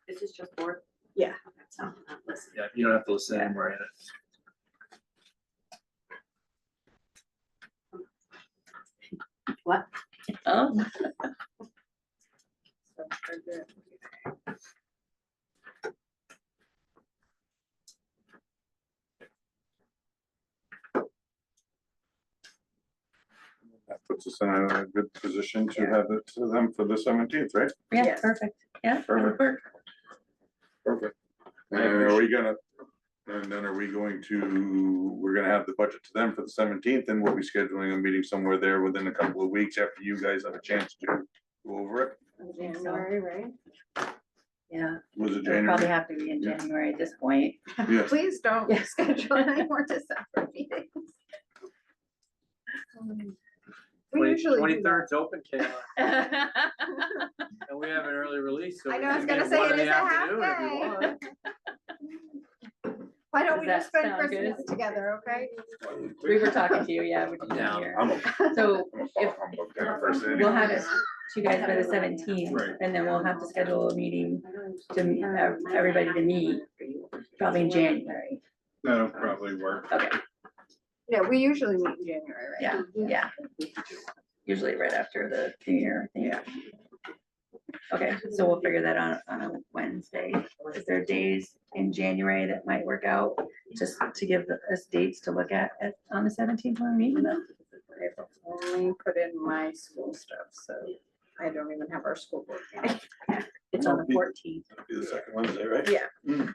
This is just board. Yeah. That's not listen. Yeah, you don't have to listen anymore in it. What? Oh, So we're good. That puts us in a good position to Yeah. have it to them for the 17th, right? yeah, Yes. perfect. Yeah, that would work. Perfect. And are we gonna, and then are we going to, we're gonna have the budget to them for the 17th and we'll be scheduling a meeting somewhere there within a couple of weeks after you guys have a chance to go over it? I think so. January, right? Yeah, Was it it'll probably January? have to be in Yeah. January at this point. Yes. Please don't Yeah. schedule any more December meetings. We usually do that. 23rd's open, Kayla, and we have an early release, so. I we know, I was can gonna meet say one it in is the a half afternoon if you day. want. Why don't Does we that just spend sound good? Christmas together, okay? We were talking to you, yeah, we didn't Yeah, hear. I'm a, So if I'm booked there first we'll have anyway. it to you guys by the 17th, Right. and then we'll have to schedule a meeting to everybody to meet, probably in January. That'll probably work. Okay, Yeah, we usually meet in January, right? yeah. Usually right after the New Year, I think. Okay, so we'll figure that out on a Wednesday. Is there days in January that might work out, just to give us dates to look at on the 17th when we meet with them? I've only put in my school stuff, so I don't even have our school board meeting. It's on the 14th. Be the second Wednesday, right? Yeah,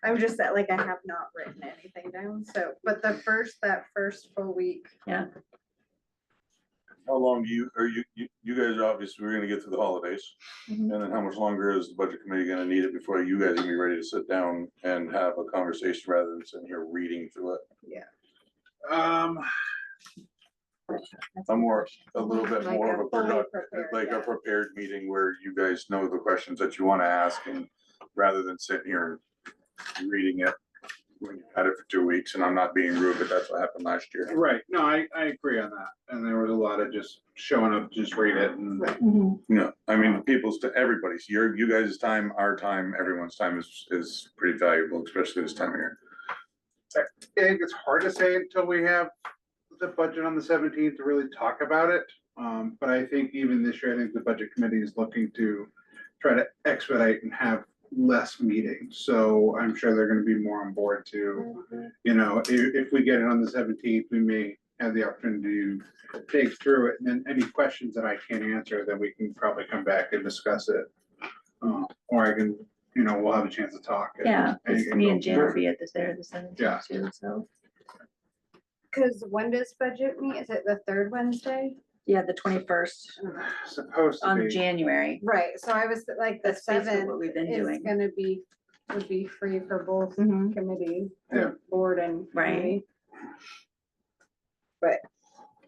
I'm just that, like, I have not written anything down, so, but that first full week, How long do you guys obviously, we're gonna get through the holidays. Mhm. And then how much longer is the budget committee gonna need it before you guys can be ready to sit down and have a conversation rather than sitting here reading through it? That's A little bit Like more a of a fully productive, prepared, like a yeah. prepared meeting where you guys know the questions that you wanna ask and rather than sitting here and reading it. We had it for 2 weeks and I'm not being rude, but that's what happened last year. Right, no, I agree on that. And there was a lot of just showing up, just read it and Mhm. No, I mean, everybody's, you guys' time, our time, everyone's time is pretty valuable, especially this time of year. I think it's hard to say until we have the budget on the 17th to really talk about it. But I think even this year, I think the budget committee is looking to try to expedite and have less meetings. So I'm sure they're gonna be more on board to, you know, if we get it on the 17th, we may have the opportunity to take through it. And then any questions that I can't answer, then we can probably come back and discuss it. Or I can, you know, we'll have a chance to talk. Yeah, 'cause me and Jan will go- be at this there the 17th too, so, Cause when does budget meet? Is it the third Wednesday? yeah, the 21st Supposed to on be. January. Right, so I was like, the That's basically seventh what we've been is doing. gonna be, would be free for both Mhm. committees, Yeah. or board and Right. committee.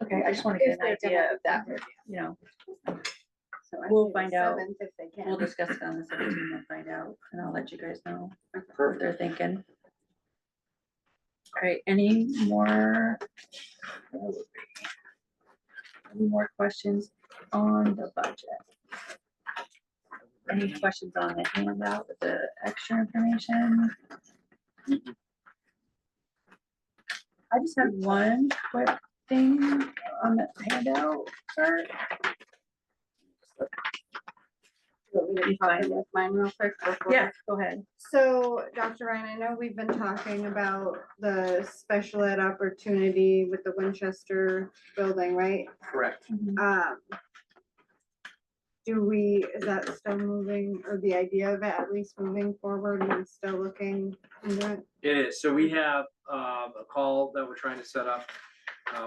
Okay, I just want to get If an they're idea gonna- of that, you know, So I We'll say the find out. 7th If they can. we'll discuss it on the 17th and find out, and I'll let you guys know what Perfect. they're thinking. All right, any more? Any more questions on the budget? Any questions on the handout with the extra information? I just had one quick thing on the handout part. You find with mine real quick before- Yeah, go ahead. So, Dr. Ryan, I know we've been talking about the special ed opportunity with the Winchester building, right? Correct. Is that still moving, or the idea of it at least moving forward and still looking into it? It is, so we have a call that we're trying to set up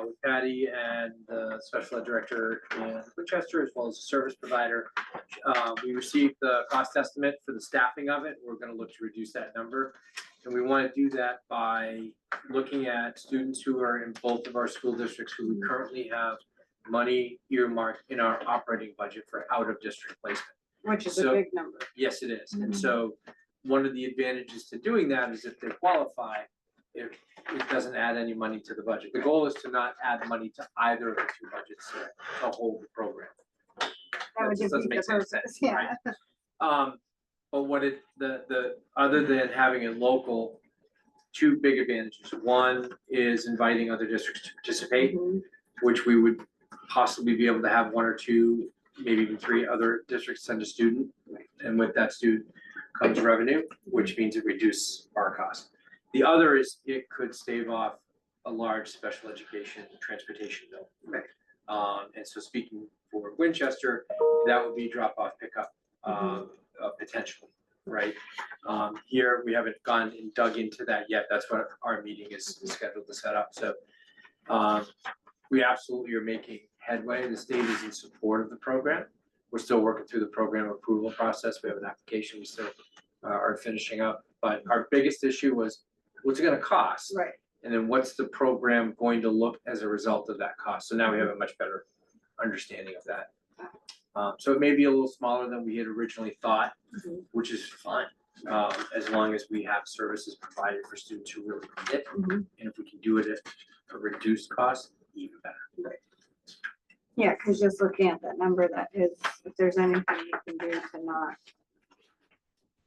with Patty and the special ed director in Winchester, as well as a service provider. We received the cost estimate for the staffing of it. We're gonna look to reduce that number. And we wanna do that by looking at students who are in both of our school districts who we currently have money earmarked in our operating budget for out-of-district placement. Which is a So- big number. Yes, it is. And so one of the advantages to doing that is if they qualify, it doesn't add any money to the budget. The goal is to not add money to either of the two budgets to hold the program. That would just doesn't defeat make the any purpose, sense, yeah. But what other than having a local, two big advantages. One is inviting other districts to participate, Mhm. which we would possibly be able to have one or two, maybe even three other districts send a student. And with that student comes revenue, which means it reduces our cost. The other is it could stave off a large special education transportation bill. And so speaking for Winchester, that would be drop off pickup potentially, right? Here, we haven't gone and dug into that yet. That's what our meeting is scheduled to set up. So we absolutely are making headway. The state is in support of the program. We're still working through the program approval process. We have an application we still are finishing up. But our biggest issue was, what's it gonna cost? Right. And then what's the program going to look as a result of that cost? So now we have a much better understanding of that. So it may be a little smaller than we had originally thought, which is fine. As long as we have services provided for students who really need it. Mhm. And if we can do it at a reduced cost, even better. Yeah, cause just looking at that number, that is, if there's anything you can do to not,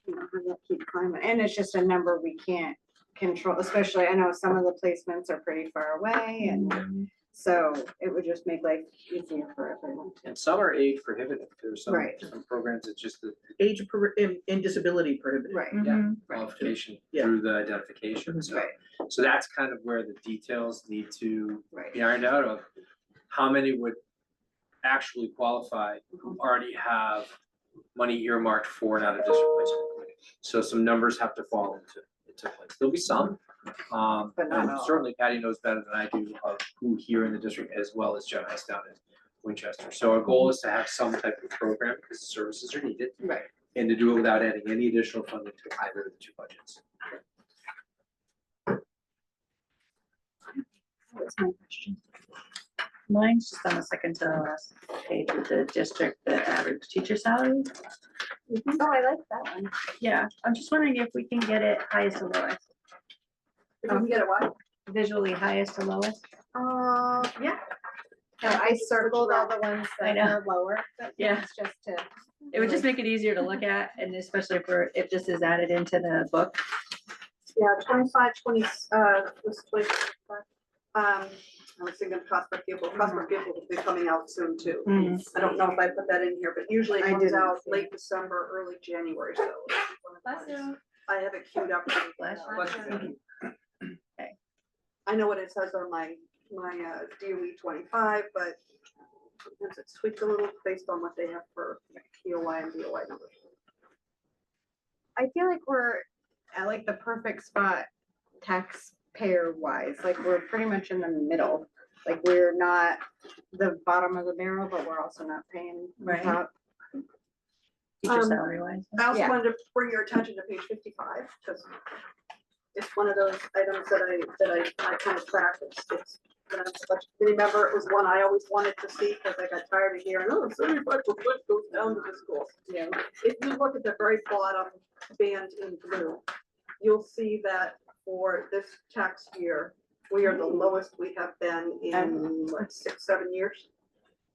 you know, have that keep climbing, and it's just a number we can't control, especially, I know some of the placements are pretty far away, and so it would just make life easier for everyone. And some are age prohibitive. There's Right. some programs that just the Age and disability prohibited. Right. qualification Yeah. through the identification. So, Right. so that's kind of where the details need to Right. be ironed out of how many would actually qualify who already have money earmarked for an out-of-district placement. So some numbers have to fall into place. There'll be some. But not And all. certainly Patty knows better than I do of who here in the district as well as Jen has down in Winchester. So our goal is to have some type of program because the services are needed Right. and to do it without adding any additional funding to either of the two budgets. That's my question. Mine's just on the second to the last page with the district, the average teacher salary. Oh, I like that one. Yeah, I'm just wondering if we can get it highest to lowest, We can get it what? visually highest to lowest. Yeah. Yeah, I circled all the ones I that know. are lower, but Yeah. it's just to. It would just make it easier to look at, and especially if this is added into the book. Yeah, 25, 20, was 25. I was thinking cost per pupil will be coming out soon too. Mm. I don't know if I put that in here, but usually it I comes didn't out see late December, early January, so. I have it queued up. ready to Bless go. you. I know what it says on my DOE 25, but sometimes it's tweaked a little based on what they have for POI and DOI numbers. I feel like we're at like the perfect spot taxpayer wise, like we're pretty much in the middle. Like we're not the bottom of the barrel, but we're also not paying the Right. top. Teacher Um, salary wise. I also Yeah. wanted to bring your attention to page 55, because it's one of those items that I kind of track. Remember, it was one I always wanted to see, because I got tired of hearing, oh, 75% goes down to the school. Yeah. If you look at the very bottom band in blue, you'll see that for this tax year, we are the lowest we have been in, what, 6-7 years?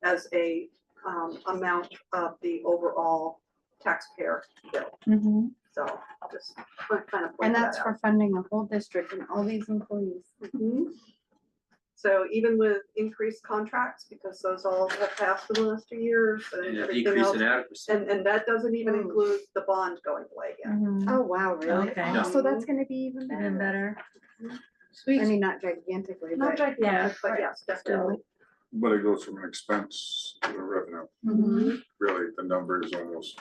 As a amount of the overall taxpayer bill. Mhm. So I'll just kind of point And that that's out. for funding the whole district and all these employees. Mhm. So even with increased contracts, because those all have passed in the last 2 years and And a everything decrease else. in adequacy. And that doesn't even Mm. include the bond going away yet. Mhm. Oh, wow, really? Okay. Oh, so that's gonna be even Even better. better. I mean, not gigantically, Not but. gigantic, but right. yes, definitely. But it goes from an expense to a revenue. Mhm. Really, the number is almost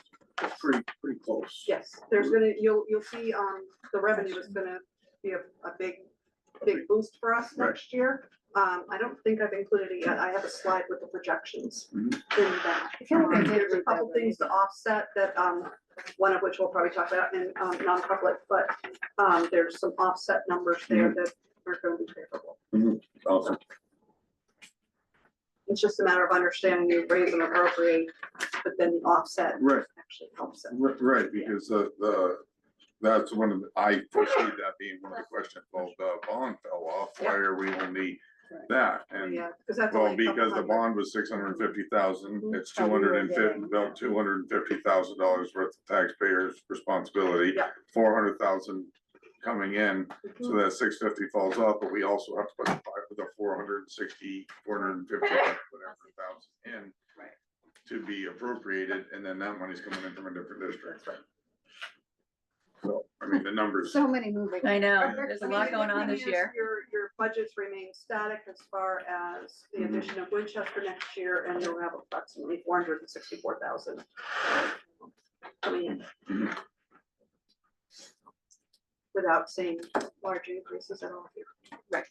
pretty close. Yes, there's gonna, you'll see, the revenue is gonna be a big boost for us Right. next year. I don't think I've included it yet. I have a slide with the projections in that. I feel like I did There's a read couple that, but things to offset that, one of which we'll probably talk about in, non-public, but, there's some offset numbers there that are gonna be favorable. Awesome. It's just a matter of understanding you raise and appropriate, but then the offset Right. actually helps it. Right, because that's one of the, I foresee that being one of the questions, well, the bond fell off, why are we only that? And, Yeah, because that's well, only a couple because the hundred. bond was 650,000, Mhm. it's about $250,000 worth of taxpayers' responsibility. Yeah. 400,000 coming in, so Mhm. that 650 falls off, but we also have to put the 460, 450, whatever thousand in. Right. To be appropriated, and then that money's coming in from a different district. That's right. So, I mean, the numbers. So many moving. I know, I there's a mean, lot the going good on thing this is year. Your budgets remain static as far as the Mhm. addition of Winchester next year, and you'll have approximately 464,000 coming in. Mhm. Without seeing large increases at all here. Right.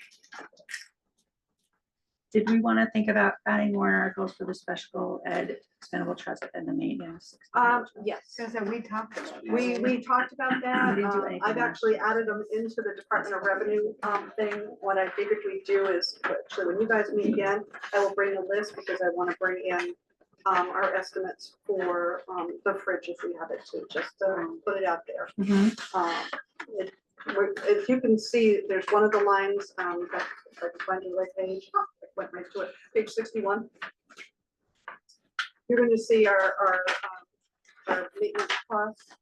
Did we want to think about adding more articles for the special ed expendable trust and the maintenance? Yes. So we talked about that. We talked about that. We didn't do anything I've last actually year. added them into the Department of Revenue thing. What I figured we'd do is, actually, when you guys meet again, I will bring a list because I want to bring in our estimates for the fridge if we have it too, just to put it out there. Mhm. If you can see, there's one of the lines, if I can find the right page, I went right to it, page 61. You're gonna see our maintenance costs.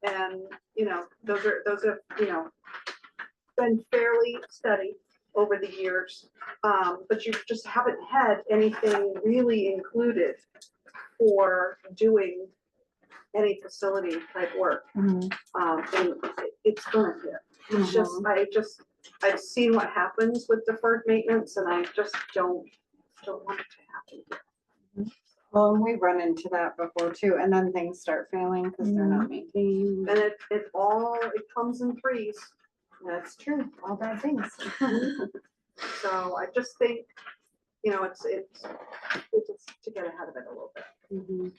And, those have, been fairly steady over the years. But you just haven't had anything really included for doing any facility type work. Mhm. And it's gonna hit. It's just, I've seen what happens with deferred maintenance and I just don't want it to happen. Well, and we run into that before too, and then things start failing because they're not maintained. And it comes in threes. That's true, all bad things. So I just think, it's just to get ahead of it a little bit. Mhm.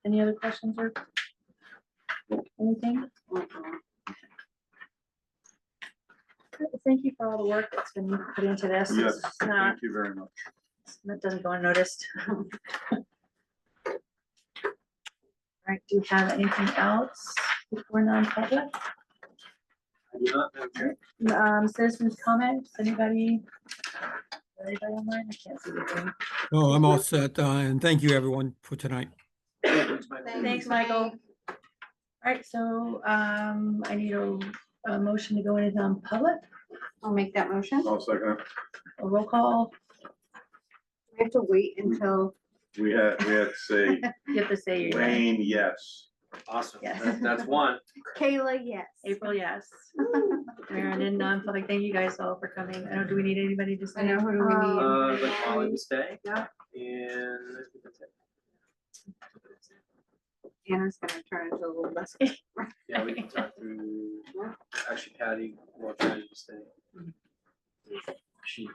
Any other questions or anything? Thank you for all the work that's been put into this. Yes, It's not, thank you very much. that doesn't go unnoticed. All right, do you have anything else before non-public? I do not, Madam Chair. Citizens comments, anybody? Anybody online? I can't see anything. Oh, I'm all set, and thank you everyone for tonight. Thanks, Michael. Thanks, Michael. right, so, I need a motion to go into non-public, I'll make that motion. I'll second it. a roll call, We have to wait until, We had to say, you have to say your. Wayne, yes. Awesome, Yes. that's one. Kayla, yes. April, yes. Aaron in non-public, thank you guys all for coming. I don't, do we need anybody to I say? know, who do we need? I'd like Molly to stay. Yeah. And I think that's it. Anna's gonna turn into a little bus. Yeah, we can talk through, actually Patty, well, Patty to stay. She